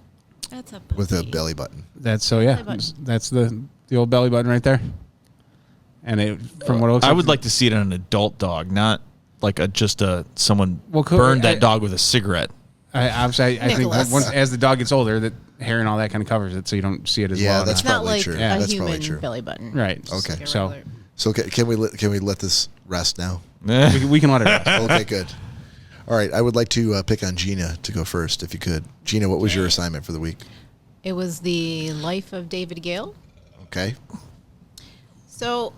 That's a with a puppy. belly button. That's so yeah. Belly button. That's the old belly button right there. And from what it looks I like, would like to see it on an adult dog, not like someone Well, burned that dog with a cigarette. I think Nicholas. as the dog gets older, that hair and all that kind of covers it, so you don't see it as well. that's It's not probably like true. a That's probably human true. belly button. Right. Just Okay. like a So- regular- So can we let this rest now? we can let it rest. Okay, good. All right, I would like to pick on Gina to go first, if you could. Gina, what was your assignment for the week? It was the life of David Gale. Okay. So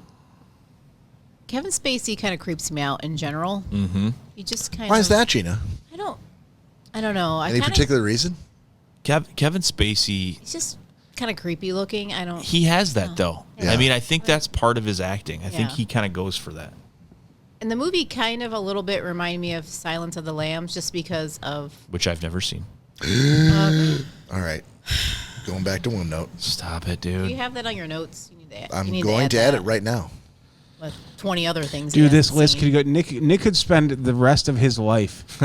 Kevin Spacey kind of creeps me out in general. Mm-hmm. He just kind of. Why is that, Gina? I don't know. Any particular reason? Kevin Spacey, He's just kind of creepy looking. I don't. he has that though. Yeah. I mean, I think that's part of his acting. I think Yeah. he kind of goes for that. And the movie kind of a little bit reminded me of Silence of the Lambs, just because of. Which I've never seen. All right. Going back to OneNote. Stop it, Do dude. you have that on your notes? You need to. I'm you need going to add it that right now. with 20 other things. he Dude, this hasn't list seen. could go. Nick could spend the rest of his life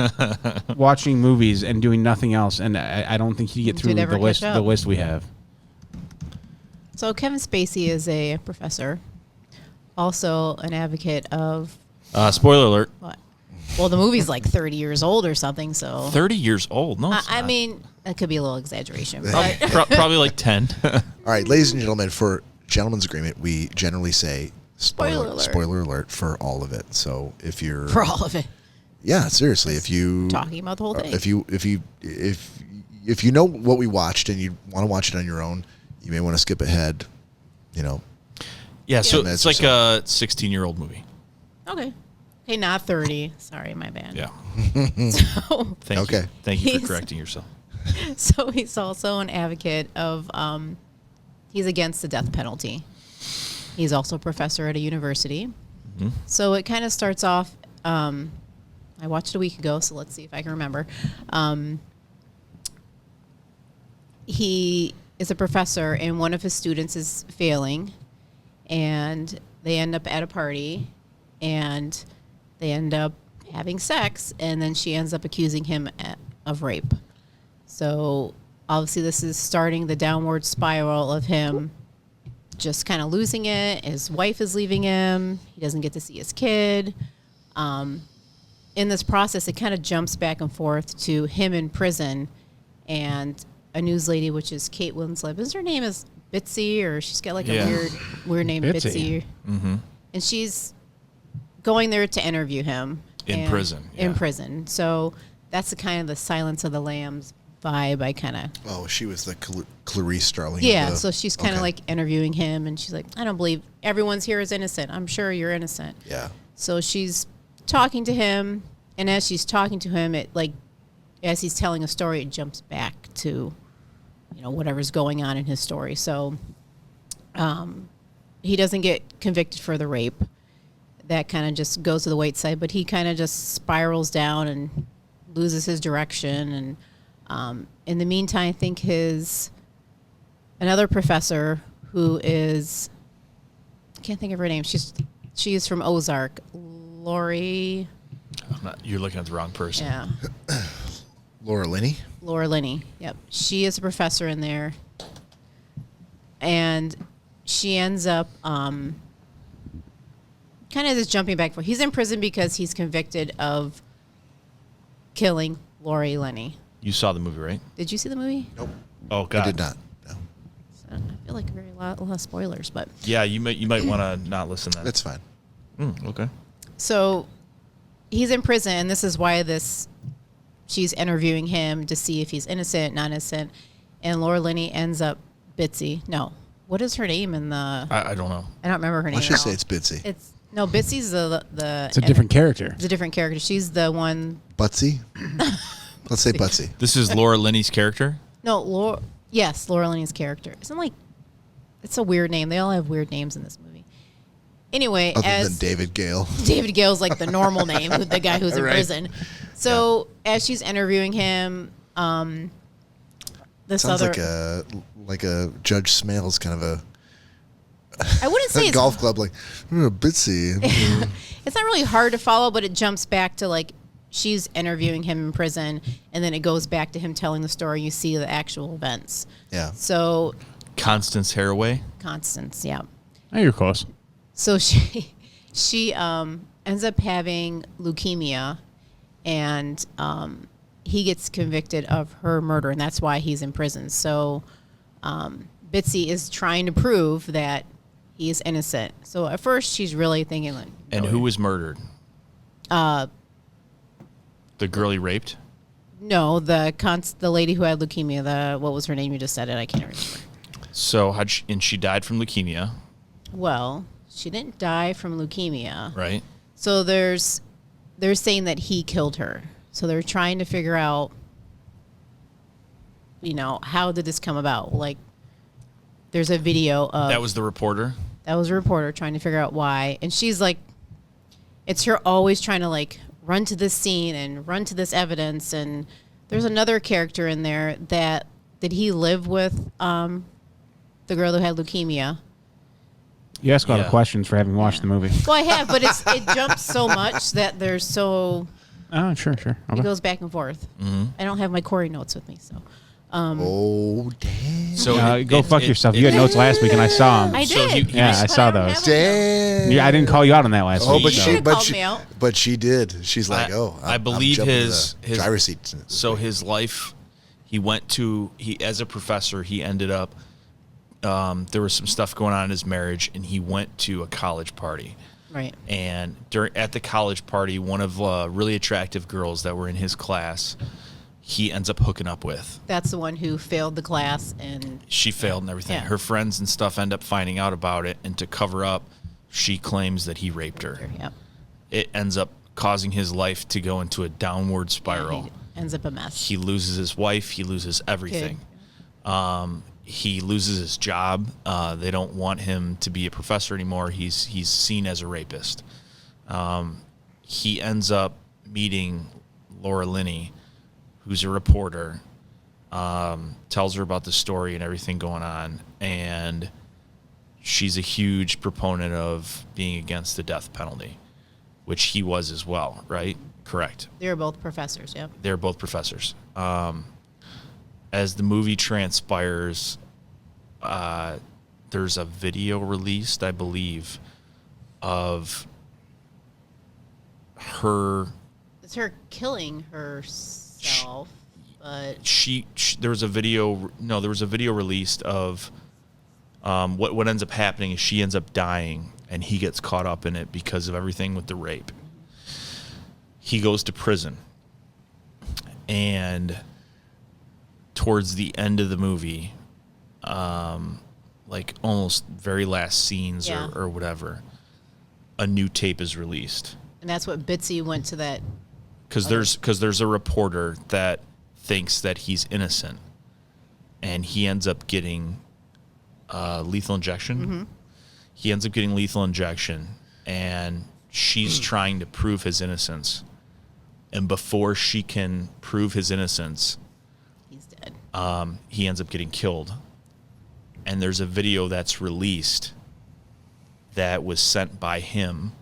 watching movies and doing nothing else, and I don't think he'd get through Dude, ever the list. catch up. The list we have. So Kevin Spacey is a professor, also an advocate of Spoiler alert. what? Well, the movie's like 30 years old or something. So 30 years old. No, it's I not. mean, that could be a little exaggeration. But Probably like 10. All right, ladies and gentlemen, for gentleman's agreement, we generally say spoiler alert for all of it. So if you're for all of it, yeah, seriously, if you talking about the whole thing. if you know what we watched and you want to watch it on your own, you may want to skip ahead. You know, Yeah, so Yeah. it's like a 16-year-old movie. Okay, not 30. Sorry, my bad. Yeah. So, Thank Okay. you. Thank you for He's- correcting yourself. so he's also an advocate of. He's against the death penalty. He's also a professor at a university. Mm-hmm. So it kind of starts off. I watched it a week ago, so let's see if I can remember. He is a professor, and one of his students is failing, and they end up at a party, and they end up having sex, and then she ends up accusing him of rape. So obviously, this is starting the downward spiral of him just kind of losing it. His wife is leaving him. He doesn't get to see his kid. In this process, it kind of jumps back and forth to him in prison and a news lady, which is Kate Winslet. Her name is Bitsy, or she's got like Yeah. a weird name, Bitsy. Bitsy. Mm-hmm. And she's going there to interview him. In prison, In yeah. prison. So that's the kind of the Silence of the Lambs vibe I kind of. oh, she was the Clarice Starling. of Yeah, the- so she's kind of okay. like interviewing him, and she's like, I don't believe everyone's here is innocent. I'm sure you're innocent. yeah. So she's talking to him, and as she's talking to him, it like, as he's telling a story, it jumps back to, whatever's going on in his story. So, he doesn't get convicted for the rape. That kind of just goes to the wayside, but he kind of just spirals down and loses his direction. And in the meantime, I think another professor who is, I can't think of her name. She's from Ozark, Lori. You're looking at the wrong person. Yeah, Laura Linney. Laura Linney. Yep, she is a professor in there, and she ends up kind of just jumping back and forth. He's in prison because he's convicted of killing Lori Linney. You saw the movie, right? Did you see the movie? Nope, Oh God, I did not. No, I feel like a lot of spoilers, but Yeah, you might want to not listen then. that's fine. Okay. so he's in prison, and this is why she's interviewing him to see if he's innocent, not innocent, and Laura Linney ends up Bitsy. No, what is her name in the? I don't know. I don't remember her name. Why should I at say all. it's Bitsy? Bitsy's the. It's a different character. It's a different character. She's the one. Butsy. Let's say Butsy. This is Laura Linney's character. No, Laura. Yes, Laura Linney's character. Isn't like. It's a weird name. They all have weird names in this movie. Anyway, Other as than David Gale. David Gale's like the normal name, the guy who's in Right. prison. So as she's interviewing him, this Sounds other. like a Judge Smales kind of a I wouldn't say it's golf club, like Bitsy. it's not really hard to follow, but it jumps back to like she's interviewing him in prison, and then it goes back to him telling the story. You see the actual events. Yeah. So Constance Haraway. Constance, yeah. Oh, you're close. So she ends up having leukemia, and he gets convicted of her murder, and that's why he's in prison. So Bitsy is trying to prove that he is innocent. So at first she's really thinking like, And who was murdered? The girl he raped? no, the lady who had leukemia, what was her name? You just said it. I can't remember. So and she died from leukemia, Well, she didn't die from leukemia. right? So they're saying that he killed her. So they're trying to figure out, how did this come about? Like, there's a video of That was the reporter? that was a reporter trying to figure out why, and she's like, it's her always trying to like run to this scene and run to this evidence. And there's another character in there that did he live with the girl who had leukemia? You ask a lot Yeah. of questions for having watched the movie. Well, I have, but it jumps so much that there's so Oh, sure. it Okay. goes back and forth. I don't have my Cory notes with me, so Oh, damn. So Go fuck yourself. You had notes last week, and I saw them. I So did. he Yeah, was- I saw But I don't those. have them. Damn. Yeah, I didn't call you out on that last Oh, week. but You she, should've but called she, me out. but she did. She's like, I believe I'm jumping to his the driver's seat. So his life, he as a professor, he ended up. There was some stuff going on in his marriage, and he went to a college party. Right. And at the college party, one of really attractive girls that were in his class, he ends up hooking up with. That's the one who failed the class, and She failed and everything. Yeah. Her friends and stuff end up finding out about it, and to cover up, she claims that he raped her. yep. It ends up causing his life to go into a downward spiral. He ends up a mess. He loses his wife. He loses everything. He loses his job. They don't want him to be a professor anymore. He's seen as a rapist. He ends up meeting Laura Linney, who's a reporter, tells her about the story and everything going on, and she's a huge proponent of being against the death penalty, which he was as well, right? Correct. They were both professors. Yep. They're both professors. As the movie transpires, there's a video released, I believe, of her. It's her killing herself, but There was a video. No, there was a video released of what ends up happening is she ends up dying, and he gets caught up in it because of everything with the rape. He goes to prison, and towards the end of the movie, like almost very last scenes Yeah. or whatever, a new tape is released. and that's what Bitsy went to that. Because there's a reporter that thinks that he's innocent, and he ends up getting lethal injection. Mm-hmm. He ends up getting lethal injection, and she's trying to prove his innocence. And before she can prove his innocence, He's dead. he ends up getting killed. And there's a video that's released that was sent by him.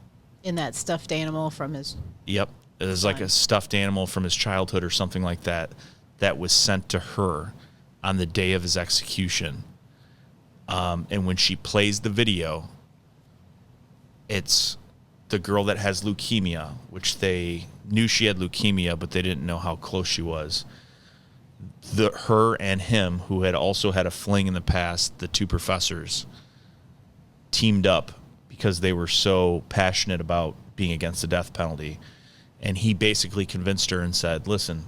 In that stuffed animal from his. Yep. It was like a stuffed animal from his childhood or something like that that was sent to her on the day of his execution. And when she plays the video, it's the girl that has leukemia, which they knew she had leukemia, but they didn't know how close she was. Her and him, who had also had a fling in the past, the two professors, teamed up because they were so passionate about being against the death penalty. And he basically convinced her and said, listen,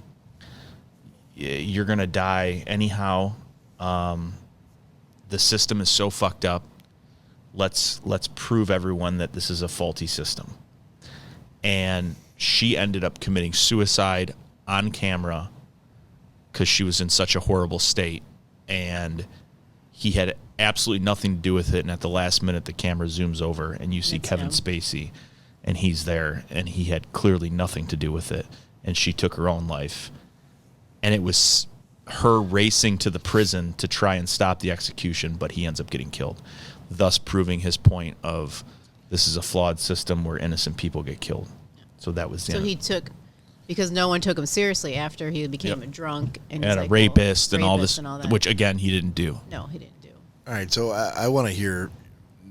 you're going to die anyhow. The system is so fucked up. Let's prove everyone that this is a faulty system. And she ended up committing suicide on camera because she was in such a horrible state. And he had absolutely nothing to do with it. And at the last minute, the camera zooms over and you see That's Kevin him. Spacey, and he's there, and he had clearly nothing to do with it. And she took her own life. And it was her racing to the prison to try and stop the execution, but he ends up getting killed, thus proving his point of this is a flawed system where innocent people get killed. So that was the So end. he took, because no one took him seriously after he became Yep. a drunk and, he's and a like, well, rapist and all rapist this, and all that. which again he didn't do. No, he didn't do. All right, so I want to hear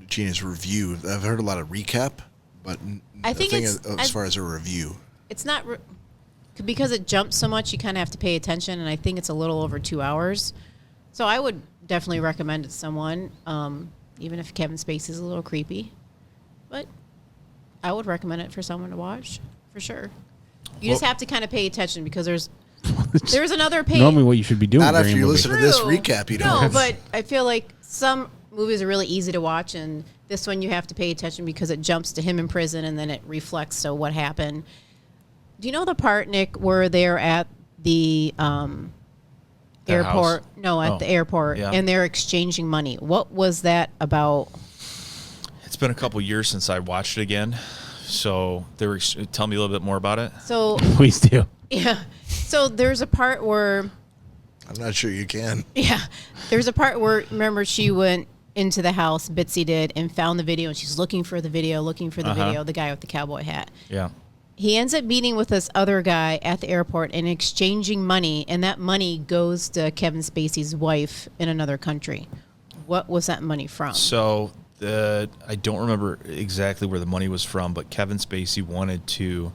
Gina's review. I've heard a lot of recap, but I think as far as a review, it's not because it jumps so much. You kind of have to pay attention, and I think it's a little over 2 hours. So I would definitely recommend it to someone, even if Kevin Spacey is a little creepy. But I would recommend it for someone to watch for sure. You just have to kind of pay attention because there's another page. Normally, what you should be doing. not after during a you movie. listen to this recap. You don't. No, but I feel like some movies are really easy to watch, and this one you have to pay attention because it jumps to him in prison and then it reflects so what happened. Do you know the part, Nick, where they're at the airport? House? No, at the airport, yeah. and they're exchanging money. What was that about? It's been a couple years since I watched it again. So tell me a little bit more about it. So Please do. yeah, so there's a part where I'm not sure you can. yeah, there's a part where remember she went into the house, Bitsy did, and found the video, and she's looking for the video, the guy with the cowboy hat. Yeah. He ends up meeting with this other guy at the airport and exchanging money, and that money goes to Kevin Spacey's wife in another country. What was that money from? So I don't remember exactly where the money was from, but Kevin Spacey wanted to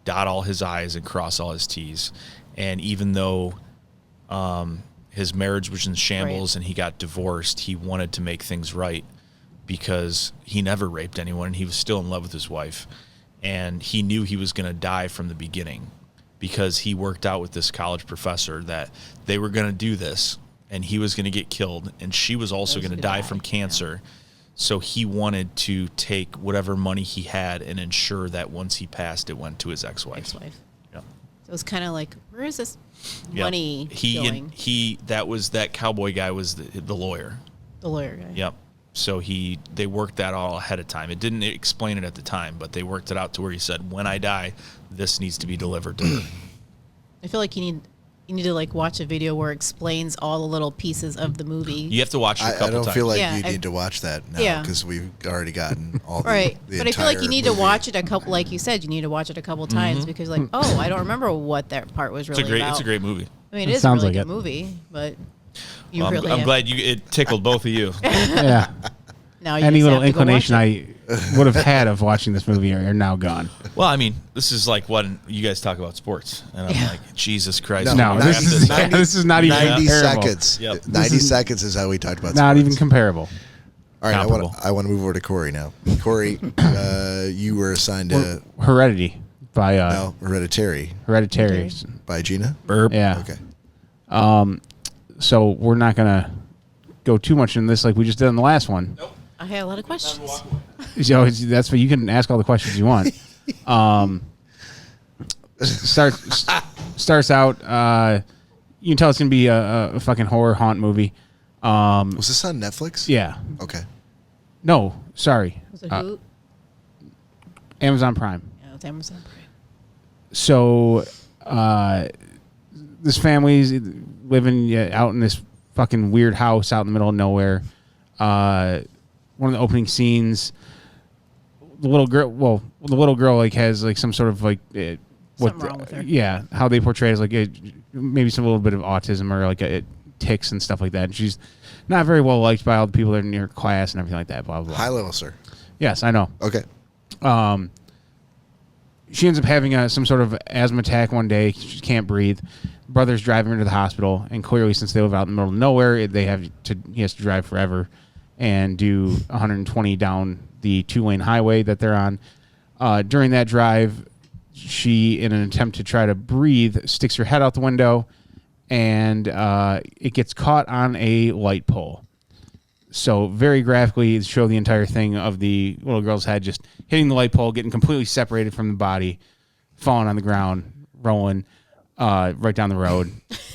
dot all his I's and cross all his T's. And even though his marriage was in shambles and he got divorced, he wanted to make things right because he never raped anyone and he was still in love with his wife. And he knew he was going to die from the beginning because he worked out with this college professor that they were going to do this and he was going to get killed and she was also going to die from cancer. Yeah. So he wanted to take whatever money he had and ensure that once he passed, it went to his ex-wife. Yeah. So it was kind of like, where is this money going? That cowboy guy was the lawyer. The lawyer guy. Yep. So they worked that all ahead of time. It didn't explain it at the time, but they worked it out to where he said, when I die, this needs to be delivered to her. I feel like you need to like watch a video where it explains all the little pieces of the movie. You have to watch it a couple times. I don't feel like you need to watch that now because we've already gotten all the but I feel like you need to watch it a couple, like you said, you need to watch it a couple times because like, I don't remember what that part was really about. It's a great movie. I mean, it is a really good movie, but I'm glad it tickled both of you. Yeah. Now any little inclination I would have had of watching this movie are now gone. Well, I mean, this is like when you guys talk about sports, and I'm like, Jesus Christ! No, this is not even 90 comparable. seconds. Yep. 90 seconds is how we talked about. Not sports. even comparable. All right, I want to move over to Cory now. Cory, you were assigned to Heredity by Hereditary by Gina. Burp. Yeah. Okay. So we're not gonna go too much in this like we just did on the last one. Nope. I had a lot of questions. So that's what you can ask all the questions you want. Starts out. You can tell it's gonna be a fucking horror haunt movie. Was this on Netflix? Yeah. Okay. No, sorry. Was it who? Amazon Prime. Yeah, it's Amazon Prime. So, this family's living out in this fucking weird house out in the middle of nowhere. One of the opening scenes, the little girl like has like some sort of like something wrong with her. Yeah, how they portray it is like maybe some little bit of autism or like tics and stuff like that. And she's not very well liked by all the people that are in her class and everything like that. Blah blah blah. High level, sir. Yes, I know. Okay. She ends up having some sort of asthma attack one day. She can't breathe. Brother's driving her to the hospital, and clearly, since they live out in the middle of nowhere, he has to drive forever and do 120 down the 2-lane highway that they're on. During that drive, she, in an attempt to try to breathe, sticks her head out the window, and it gets caught on a light pole. So very graphically show the entire thing of the little girl's head just hitting the light pole, getting completely separated from the body, falling on the ground, rolling right down the road.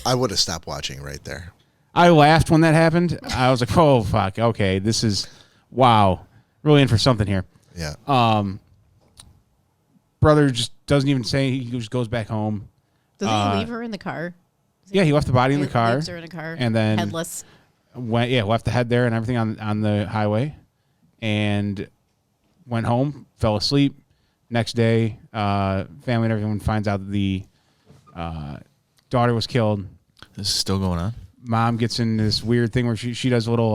I would have stopped watching right there. I laughed when that happened. I was like, oh, fuck. Okay, this is, wow. Really in for something here. Yeah. Brother just doesn't even say. He just goes back home. Doesn't he leave her in the car? Yeah, he left the body in the car. Leaves her in a car. And then headless. Left the head there and everything on the highway, and went home, fell asleep. Next day, family and everyone finds out that the daughter was killed. This is still going on. Mom gets in this weird thing where she does a little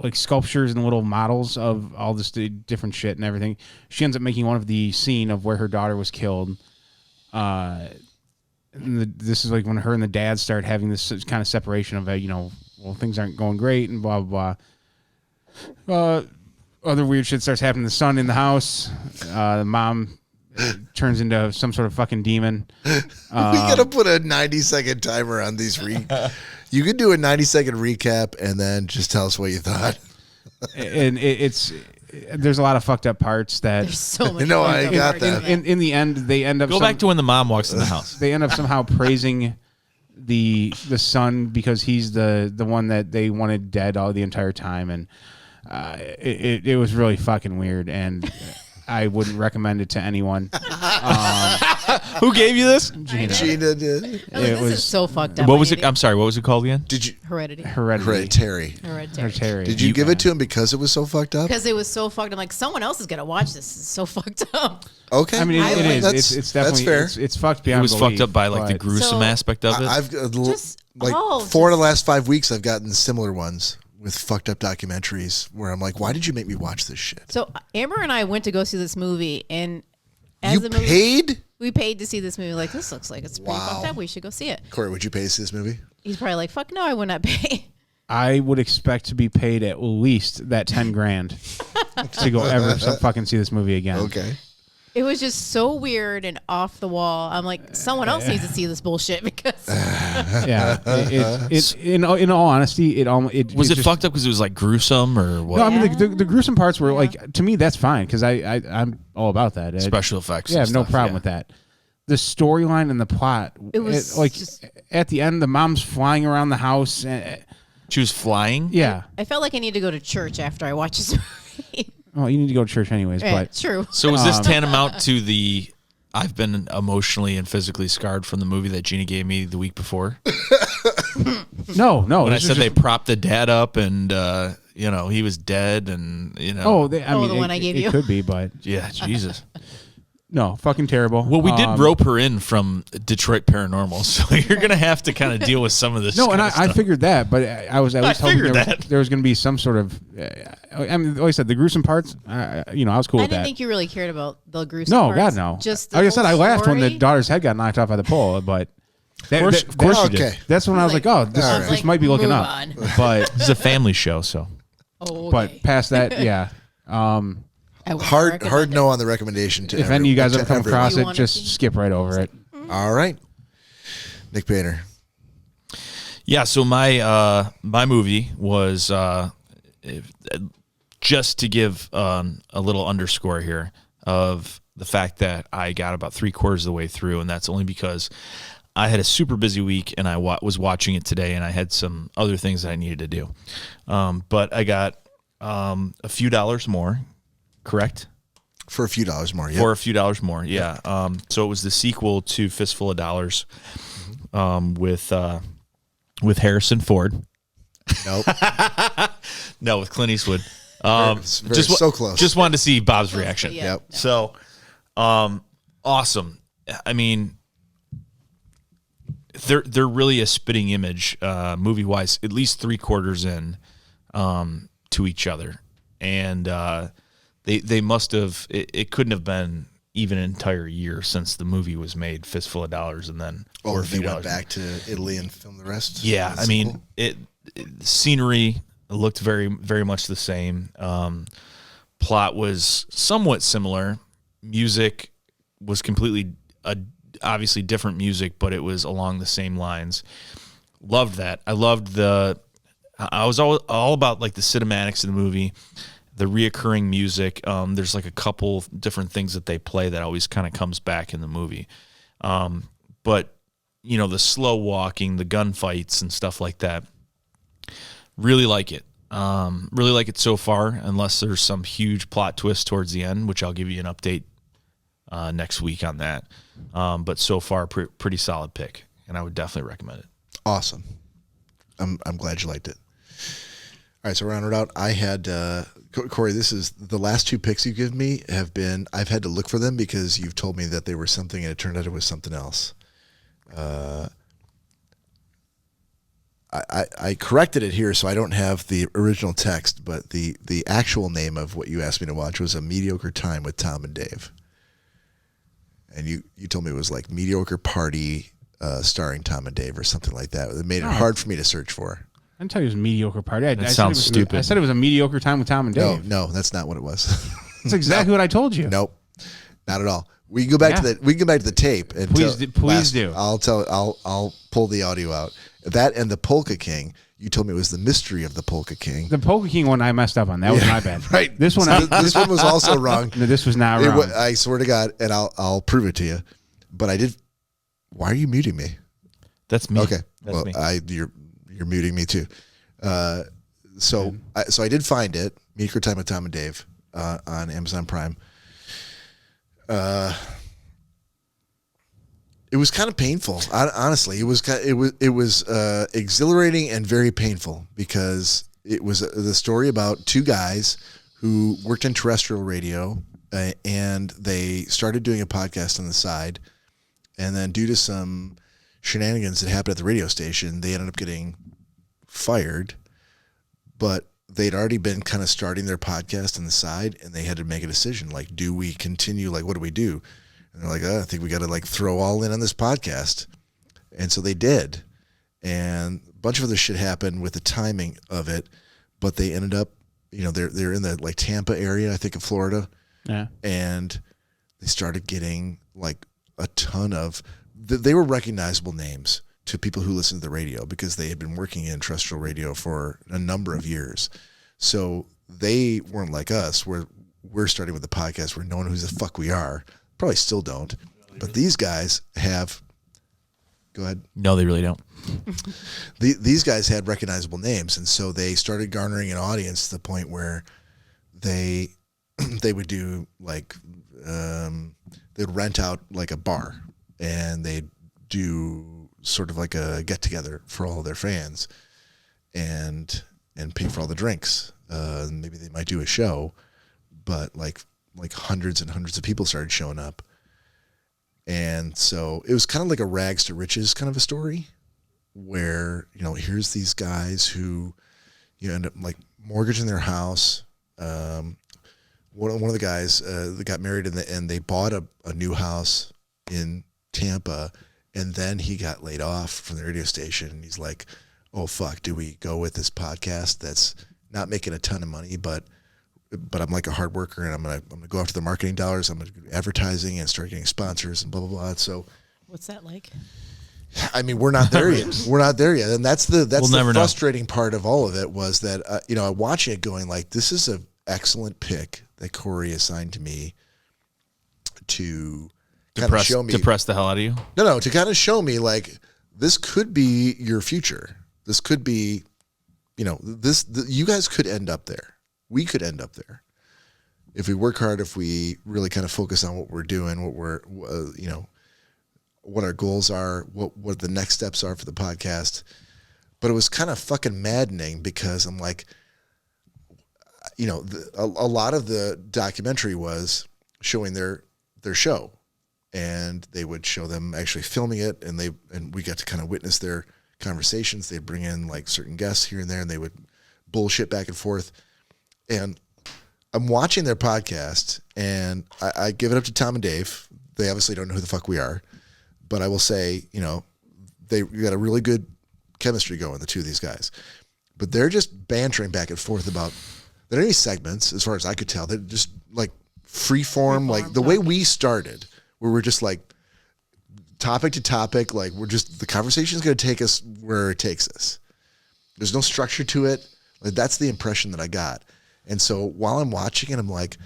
like sculptures and little models of all this different shit and everything. She ends up making one of the scene of where her daughter was killed. This is like when her and the dad start having this kind of separation of, well, things aren't going great and blah, blah, blah. Other weird shit starts happening. The son in the house, the mom turns into some sort of fucking demon. We gotta put a 90-second timer on these. You could do a 90-second recap and then just tell us what you thought. And there's a lot of fucked up parts that. There's so many. No, I got that. In the end, they end up back to when the mom walks in the house. They end up somehow praising the son because he's the one that they wanted dead all the entire time, and it was really fucking weird, and I wouldn't recommend it to anyone. Who gave you this? Gina did. This is so fucked up. What was it? I'm sorry. What was it called again? Did you? Hereditary. Did you give it to him because it was so fucked up? Because it was so fucked. I'm like, someone else is gonna watch this. It's so fucked up. Okay. I mean, it is. It's definitely that's fair. It's fucked beyond. It was belief, fucked up by like the but- gruesome aspect of it. I've Just- like oh, 4 of the just- last 5 weeks, I've gotten similar ones with fucked up documentaries where I'm like, why did you make me watch this shit? So Amber and I went to go see this movie, and as the movie, paid? we paid to see this movie. Like, this looks like it's pretty fucked up. We should go see it. Corey, would you pay to see this movie? He's probably like, fuck no, I would not pay. I would expect to be paid at least that $10,000 to go ever fucking see this movie again. Okay. It was just so weird and off the wall. I'm like, someone else needs to see this bullshit because Yeah. In all honesty, it Was it just fucked up because it was like gruesome or what? No, I mean the gruesome parts were like, to me that's fine because I'm all about that. Special effects. Yeah, I and have no stuff, problem yeah. with that. The storyline and the plot, It was like just- at the end, the mom's flying around the house. She was flying. Yeah. I felt like I need to go to church after I watched this movie. Well, you need to go to church anyways, Right, but true. So was this tantamount to the I've been emotionally and physically scarred from the movie that Gina gave me the week before? no. When I this said was they just- propped the dad up and he was dead and I mean, the one I gave it you? could be, but yeah, Jesus. no, fucking terrible. Well, we did rope her in from Detroit Paranormal, so you're gonna have to kind of deal with some of this. No, and kind I of stuff. figured that, but I was at least hoping figured there was going to be some sort of. I mean, like I said, the gruesome parts. I was cool I with didn't that. think you really cared about the gruesome No, parts. God, no. Just like I said, I laughed when the story. daughter's head got knocked off by the pole, but Of course you did. Okay. That's when I was like, oh, this, All this right. might be looking Move up. on. But This is a family show, so Oh, okay. but past that, yeah. I would Hard recommend no on the recommendation to If any of you guys to ever come everyone. across You it, wanna just see? skip right over it. All right. Nick Painter. yeah. So my movie was just to give a little underscore here of the fact that I got about 3/4 of the way through, and that's only because I had a super busy week and I was watching it today, and I had some other things that I needed to do. But I got a few dollars more, correct? For a few dollars more. Yep. For a few dollars more, yeah. So it was the sequel to Fistful of Dollars with Harrison Ford. Nope. No, with Clint Eastwood. So close. Just wanted to see Bob's reaction. Yeah. Yep. So, awesome. I mean, they're really a spitting image, movie wise. At least 3/4 in to each other, and they must have. It couldn't have been even an entire year since the movie was made, Fistful of Dollars, and then Or a they few went dollars. back to Italy and filmed the rest. Yeah, That's I mean, cool. it scenery looked very, very much the same. Plot was somewhat similar. Music was completely, obviously different music, but it was along the same lines. Loved that. I loved I was all about like the cinematics of the movie, the reoccurring music. There's like a couple different things that they play that always kind of comes back in the movie. But the slow walking, the gunfights and stuff like that. Really like it. Really like it so far, unless there's some huge plot twist towards the end, which I'll give you an update next week on that. But so far, pretty solid pick, and I would definitely recommend it. Awesome. I'm glad you liked it. All right, so round it out. I had Corey. This is the last 2 picks you give me have been. I've had to look for them because you've told me that they were something, and it turned out it was something else. I corrected it here, so I don't have the original text, but the actual name of what you asked me to watch was A Mediocre Time with Tom and Dave. And you told me it was like Mediocre Party starring Tom and Dave or something like that. It made it hard for me to search for. I didn't tell you it was a mediocre party. That sounds stupid. I said it was a mediocre time with Tom and Dave. No, that's not what it was. That's exactly what I told you. Nope, not at all. We can go back to the tape and please do. I'll pull the audio out. That and the Polka King. You told me it was the Mystery of the Polka King. The Polka King one I messed up on. That was my bad. Right. This one this one was also wrong. No, this was not wrong. I swear to God, and I'll prove it to you. But I did. Why are you muting me? That's me. Okay. That's me. You're muting me too. So I did find it. Mediocre Time with Tom and Dave on Amazon Prime. It was kind of painful. Honestly, it was exhilarating and very painful because it was the story about two guys who worked in terrestrial radio and they started doing a podcast on the side, and then due to some shenanigans that happened at the radio station, they ended up getting fired. But they'd already been kind of starting their podcast on the side, and they had to make a decision. Like, do we continue? Like, what do we do? And they're like, I think we got to like throw all in on this podcast. And so they did. And a bunch of other shit happened with the timing of it, but they ended up, they're in the like Tampa area, I think, of Florida. Yeah. And they started getting like a ton of, they were recognizable names to people who listen to the radio because they had been working in terrestrial radio for a number of years. So they weren't like us, where we're starting with the podcast where no one knows who the fuck we are. Probably still don't. But these guys have, go ahead. No, they really don't. These guys had recognizable names, and so they started garnering an audience to the point where they would do like, they'd rent out like a bar, and they'd do sort of like a get together for all of their fans, and pay for all the drinks. Maybe they might do a show, but like hundreds and hundreds of people started showing up. And so it was kind of like a rags to riches kind of a story where, here's these guys who, end up like mortgaging their house. One of the guys that got married and they bought a new house in Tampa, and then he got laid off from the radio station, and he's like, oh fuck, do we go with this podcast that's not making a ton of money, but I'm like a hard worker, and I'm gonna go after the marketing dollars. I'm gonna do advertising and start getting sponsors and blah blah blah. So, what's that like? I mean, we're not there yet. We're not there yet, and that's the frustrating part of all of it was that I'm watching it going like, this is an excellent pick that Cory assigned to me to kind of show me, depress the hell out of you. No, to kind of show me like this could be your future. This could be, you guys could end up there. We could end up there if we work hard, if we really kind of focus on what we're doing, what we're, what our goals are, what the next steps are for the podcast. But it was kind of fucking maddening because I'm like, a lot of the documentary was showing their show, and they would show them actually filming it, and we got to kind of witness their conversations. They'd bring in like certain guests here and there, and they would bullshit back and forth. And I'm watching their podcast, and I give it up to Tom and Dave. They obviously don't know who the fuck we are, but I will say, they got a really good chemistry going, the two of these guys. But they're just bantering back and forth about, there aren't any segments, as far as I could tell. They're just like free form, like the way we started, where we're just like topic to topic, like the conversation's going to take us where it takes us. There's no structure to it. Like, that's the impression that I got. And so while I'm watching it, I'm like,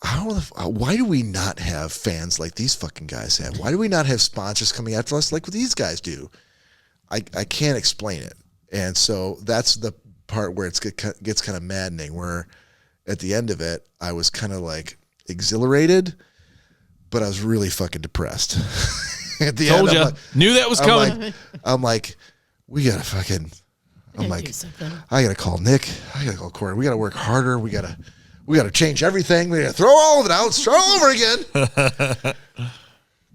why do we not have fans like these fucking guys have? Why do we not have sponsors coming after us like what these guys do? I can't explain it. And so that's the part where it gets kind of maddening, where at the end of it, I was kind of like exhilarated, but I was really fucking depressed. At the Told end, you. Knew that was coming. I'm like, we got to fucking... I'm like, I gotta call Nick. I gotta call Cory. We gotta work harder. We gotta change everything. We gotta throw all of it out, start all over again.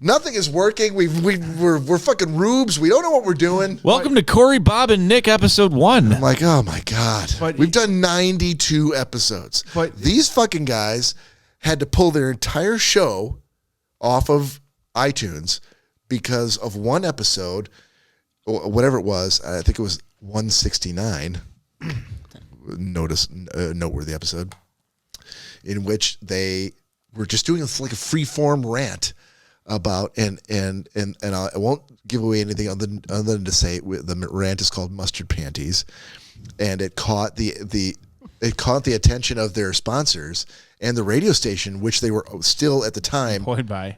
Nothing is working. We're fucking rubes. We don't know what we're doing. Welcome to Cory, Bob, and Nick, episode 1. I'm like, oh my God. But we've done 92 episodes. But these fucking guys had to pull their entire show off of iTunes because of one episode, or whatever it was. I think it was 169. Noteworthy episode in which they were just doing like a free form rant about and I won't give away anything other than to say the rant is called Mustard Panties, and it caught the attention of their sponsors and the radio station, which they were still at the time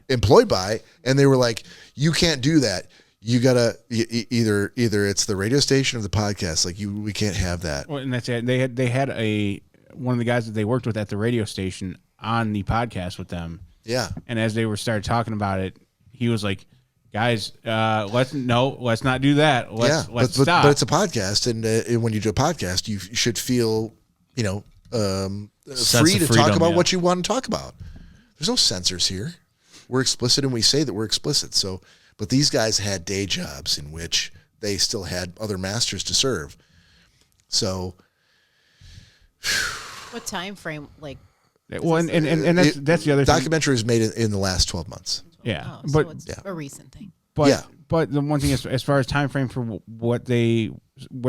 employed by, and they were like, you can't do that. You gotta either it's the radio station or the podcast. Like we can't have that. Well, and that's it. They had one of the guys that they worked with at the radio station on the podcast with them. Yeah. And as they started talking about it, he was like, "Guys, let's not do that. Let's stop." But it's a podcast, and when you do a podcast, you should feel, free to talk about what you want to talk about. There's no censors here. We're explicit, and we say that we're explicit. So. But these guys had day jobs in which they still had other masters to serve. So, what time frame? Like, well, and that's the other documentary was made in the last 12 months. Yeah, so it's a recent thing. But the one thing as far as time frame for where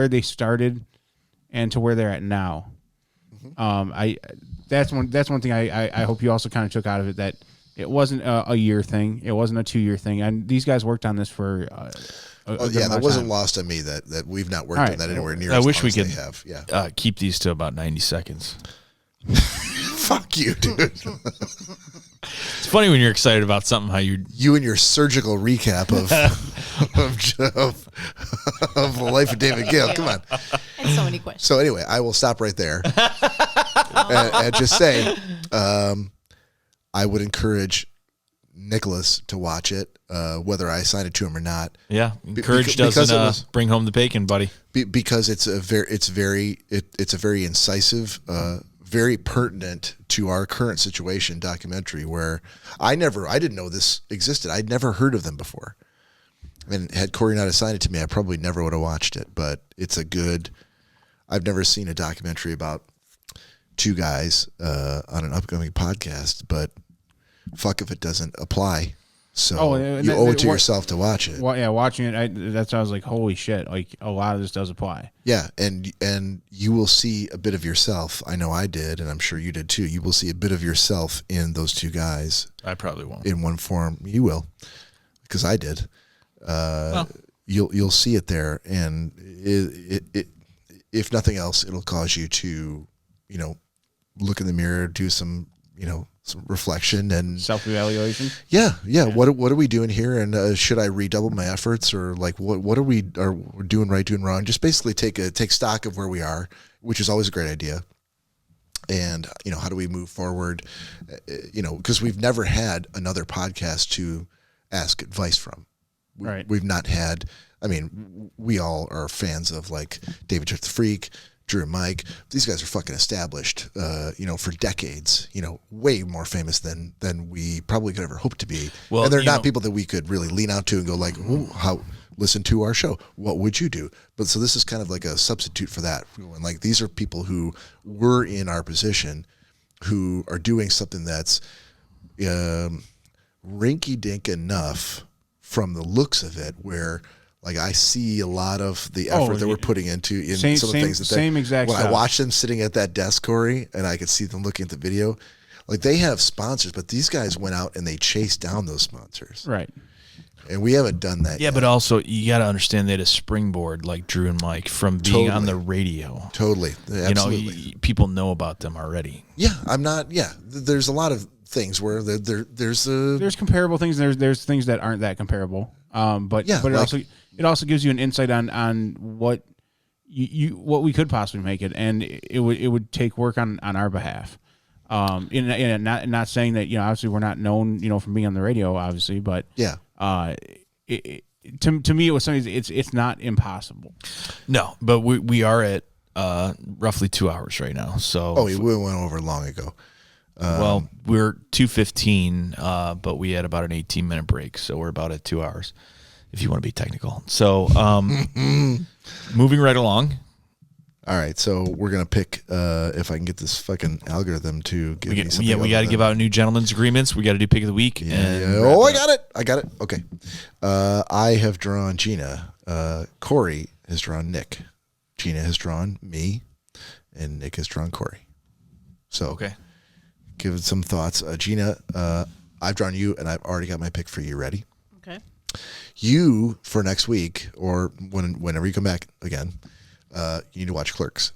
they started and to where they're at now, that's one thing I hope you also kind of took out of it, that it wasn't a year thing. It wasn't a 2-year thing. And these guys worked on this for that wasn't lost on me that we've not worked on that anywhere near. I as wish long we as could they have. keep these to about 90 seconds. Fuck you, dude. It's funny when you're excited about something how you and your surgical recap of the life of David Gale. Come on. And so many questions. So anyway, I will stop right there and just say, I would encourage Nicholas to watch it, whether I assign it to him or not. Yeah, courage doesn't bring home the bacon, buddy. Because it's a very incisive, very pertinent to our current situation documentary, where I didn't know this existed. I'd never heard of them before, and had Cory not assigned it to me, I probably never would have watched it. But it's I've never seen a documentary about two guys on an upcoming podcast, but fuck if it doesn't apply. So you owe it to yourself to watch it. Well, yeah, watching it, that's why I was like, holy shit, like a lot of this does apply. Yeah, and you will see a bit of yourself. I know I did, and I'm sure you did too. You will see a bit of yourself in those two guys. I probably won't. In one form, you will, because I did. You'll see it there, and it if nothing else, it'll cause you to, look in the mirror, do some reflection and self-evaluation. Yeah. What are we doing here? And should I redouble my efforts, or like what are we doing right, doing wrong? Just basically take stock of where we are, which is always a great idea. And how do we move forward? Because we've never had another podcast to ask advice from. Right. We've not had. I mean, we all are fans of like David Jeff the Freak, Drew and Mike. These guys are fucking established, for decades, way more famous than we probably could ever hope to be. Well, and they're not people that we could really lean out to and go like, listen to our show. What would you do? But so this is kind of like a substitute for that. And like, these are people who were in our position, who are doing something that's rinky-dink enough from the looks of it, where like I see a lot of the effort that we're putting into some of the things that when I watch them sitting at that desk, Cory, and I could see them looking at the video, like they have sponsors, but these guys went out and they chased down those sponsors. Right. And we haven't done that yet. But also you got to understand they had a springboard like Drew and Mike from being on the radio. Totally. Absolutely. People know about them already. Yeah, there's a lot of things where there's comparable things. There's things that aren't that comparable. But it also gives you an insight on what what we could possibly make it, and it would take work on our behalf. Not saying that obviously we're not known from being on the radio, obviously, but to me it was something. It's not impossible. No, but we are at roughly 2 hours right now. So we went over long ago. Well, we're 2:15, but we had about an 18-minute break, so we're about at 2 hours, if you want to be technical. So, moving right along. All right, so we're gonna pick if I can get this fucking algorithm to give me something. We got to give out new gentlemen's agreements. We got to do pick of the week. Oh, I got it. Okay, I have drawn Gina. Cory has drawn Nick. Gina has drawn me, and Nick has drawn Cory. So okay, give it some thoughts. Gina, I've drawn you, and I've already got my pick for you. Ready? Okay. You for next week or whenever you come back again. You need to watch Clerks.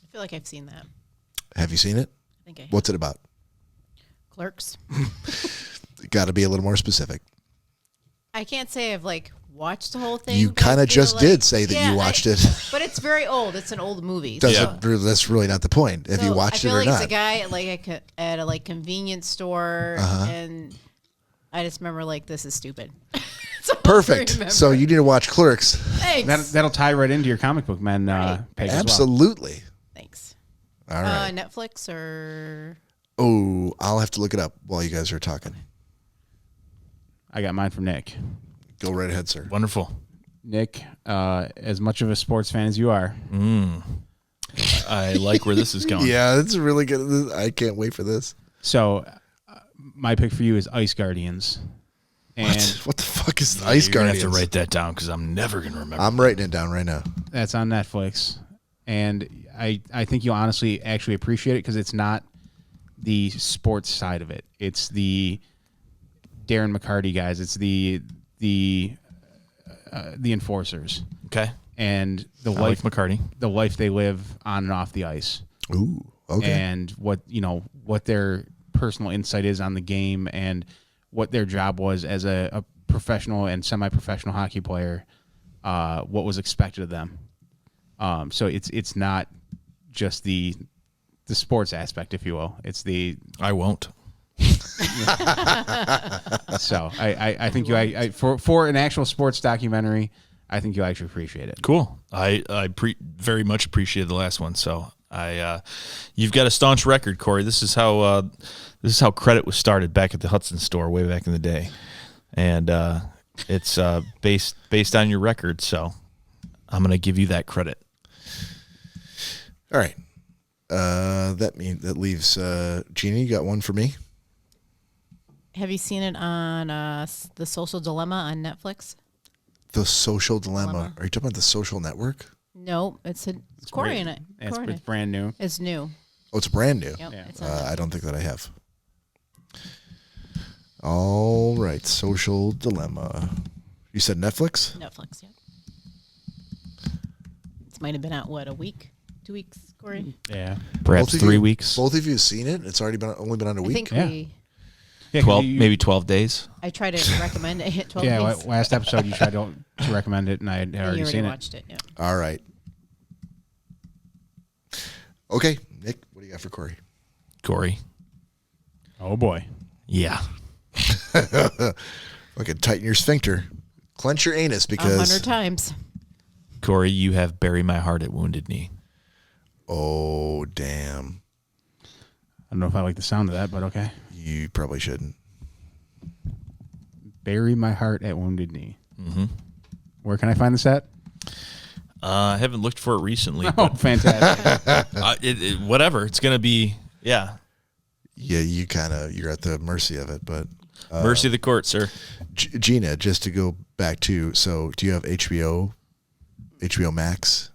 I feel like I've seen that. Have you seen it? I think I have. What's it about? Clerks. Got to be a little more specific. I can't say I've watched the whole thing. You kind of just did say that you watched it. But it's very old. It's an old movie. That's really not the point. If you watched it or not. I feel like it's a guy at a convenience store, and I just remember this is stupid. Perfect. So you need to watch Clerks. Thanks. That'll tie right into your comic book man page. Absolutely. As well. Thanks. All right. Netflix or? Oh, I'll have to look it up while you guys are talking. I got mine from Nick. Go right ahead, sir. Wonderful. Nick, as much of a sports fan as you are. I like where this is going. Yeah, it's really good. I can't wait for this. So, my pick for you is Ice Guardians. And what the fuck is Ice Guardians? You're going to have to write that down because I'm never going to remember. I'm writing it down right now. That's on Netflix. And I think you'll honestly actually appreciate it because it's not the sports side of it. It's the Darren McCarty guys. It's the enforcers. Okay. And the life McCarty. The life they live on and off the ice. Ooh, okay. And what their personal insight is on the game and what their job was as a professional and semi-professional hockey player, what was expected of them. So it's not just the sports aspect, if you will. It's the I won't. So I think for an actual sports documentary, I think you'll actually appreciate it. Cool. I very much appreciated the last one. So you've got a staunch record, Cory. This is how credit was started back at the Hudson store way back in the day, and it's based on your record. So I'm going to give you that credit. All right. That leaves Gina. You got one for me. Have you seen it on The Social Dilemma on Netflix? The Social Dilemma. Are you talking about The Social Network? No, it's Cory in it. It's brand new. It's new. Oh, it's brand new. Yep, Yeah. it's on I don't think that I have. All right, Social Dilemma. You said Netflix? Netflix, yeah. This might have been out, a week? 2 weeks, Cory? Yeah. Perhaps Both of 3 you- weeks. Both of you have seen it? It's already only been on a I week? think Yeah. Yeah, 12, maybe 12 days. I tried to recommend it. 12 Yeah, weeks. last episode you tried to recommend it, and I had You already seen it. watched it, yeah. All right. Okay, Nick, what do you got for Cory? Cory. Oh boy. Yeah. Okay, tighten your sphincter. Clench your anus because... 100 times. Cory, you have Bury My Heart at Wounded Knee. Oh, damn. I don't know if I like the sound of that, but okay. You probably shouldn't. Bury My Heart at Wounded Knee. Mm-hmm. Where can I find this at? I haven't looked for it recently. Oh, But, fantastic. whatever. It's going to be, yeah. Yeah, you're at the mercy of it, but... Mercy of the court, sir. Gina, just to go back to, so do you have HBO Max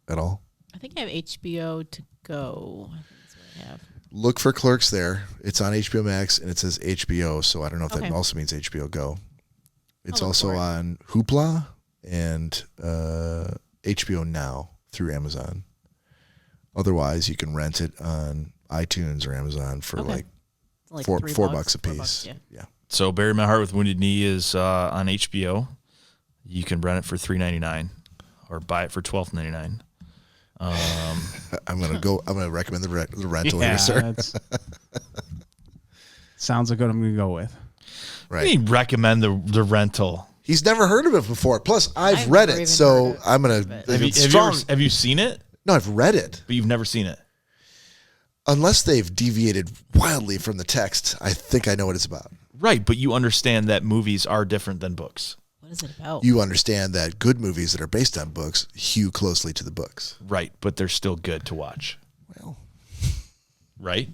at all? I think I have HBO to go. I think that's what I have. Look for Clerks there. It's on HBO Max, and it says HBO, so I don't know if that Okay. also means HBO Go. It's I'll look also for it. on Hoopla and HBO Now through Amazon. Otherwise, you can rent it on iTunes or Amazon for Okay. like Like $4 $3 a piece. $4, yeah. Yeah. So Bury My Heart with Wounded Knee is on HBO. You can rent it for $3.99 or buy it for $12.99. I'm gonna recommend the rental Yeah, here, sir. that's- sounds like what I'm going to go with. What do you recommend the rental? He's never heard of it before. Plus, I've I've read never it, even so heard of it, I'm gonna. but- If it's strong, Have you seen it? no, I've read it. But you've never seen it. Unless they've deviated wildly from the text, I think I know what it's about. Right, but you understand that movies are different than books. What is it about? You understand that good movies that are based on books hew closely to the books. Right, but they're still good to watch. Well, right.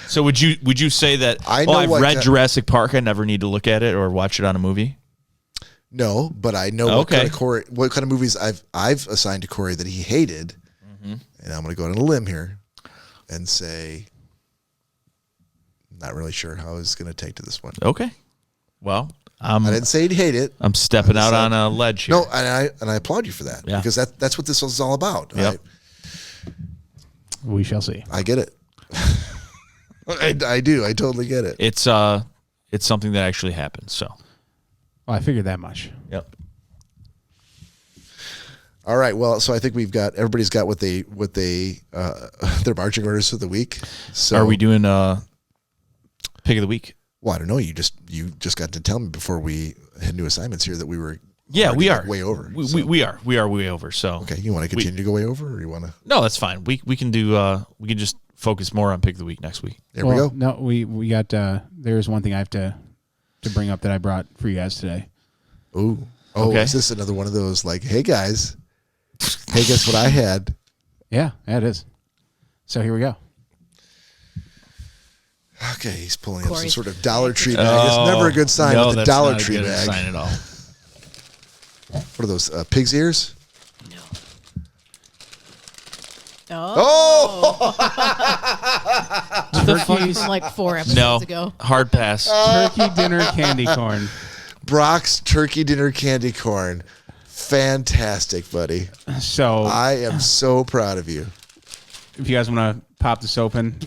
So would you say that? I know I've what read Jurassic Park. I never need to look at it or watch it on a movie. no, but I know what kind of movies I've assigned to Cory that he hated, and I'm going to go on a limb here and say, not really sure how I was going to take to this one. Okay. Well, I didn't say he'd hate it. I'm stepping out on a ledge here. No, and I applaud you for that because that's what this is all about. Yep. We shall see. I get it. I do. I totally get it. It's something that actually happens. So. Well, I figured that much. Yep. All right. Well, so I think everybody's got what they their marching orders for the week. So are we doing pick of the week? Well, I don't know. You just got to tell me before we had new assignments here that we were. Yeah, we are way over. We are way over. So okay, you want to continue to go way over, or you want to? No, that's fine. We can do. We can just focus more on pick of the week next week. There we go. No, we got. There's one thing I have to bring up that I brought for you guys today. Ooh. Oh, okay. Is this another one of those like, hey guys, hey, guess what I had? Yeah, it is. So here we go. Okay, he's pulling up some Cory's sort of Dollar Tree bag. It's never a good sign with the Dollar Tree bag. Sign at all. What are those, pig's ears? Oh. Turkey, From like 4 episodes No, ago. hard pass. turkey dinner candy corn. Brock's turkey dinner candy corn. Fantastic, buddy. So I am so proud of you. if you guys want to pop this open,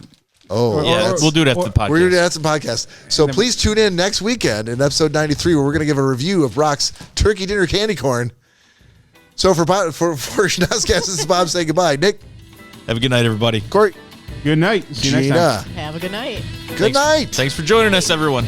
Oh, Yeah, that's- we'll do it after the podcast. We're going to have some podcasts. So please tune in next weekend in episode 93 where we're going to give a review of Brock's turkey dinner candy corn. So for Schnozzcast, this is Bob saying goodbye. Nick. Have a good night, everybody. Corey. good night. See you next Gina. time. Have a good night. Good night. Thanks for joining us, everyone.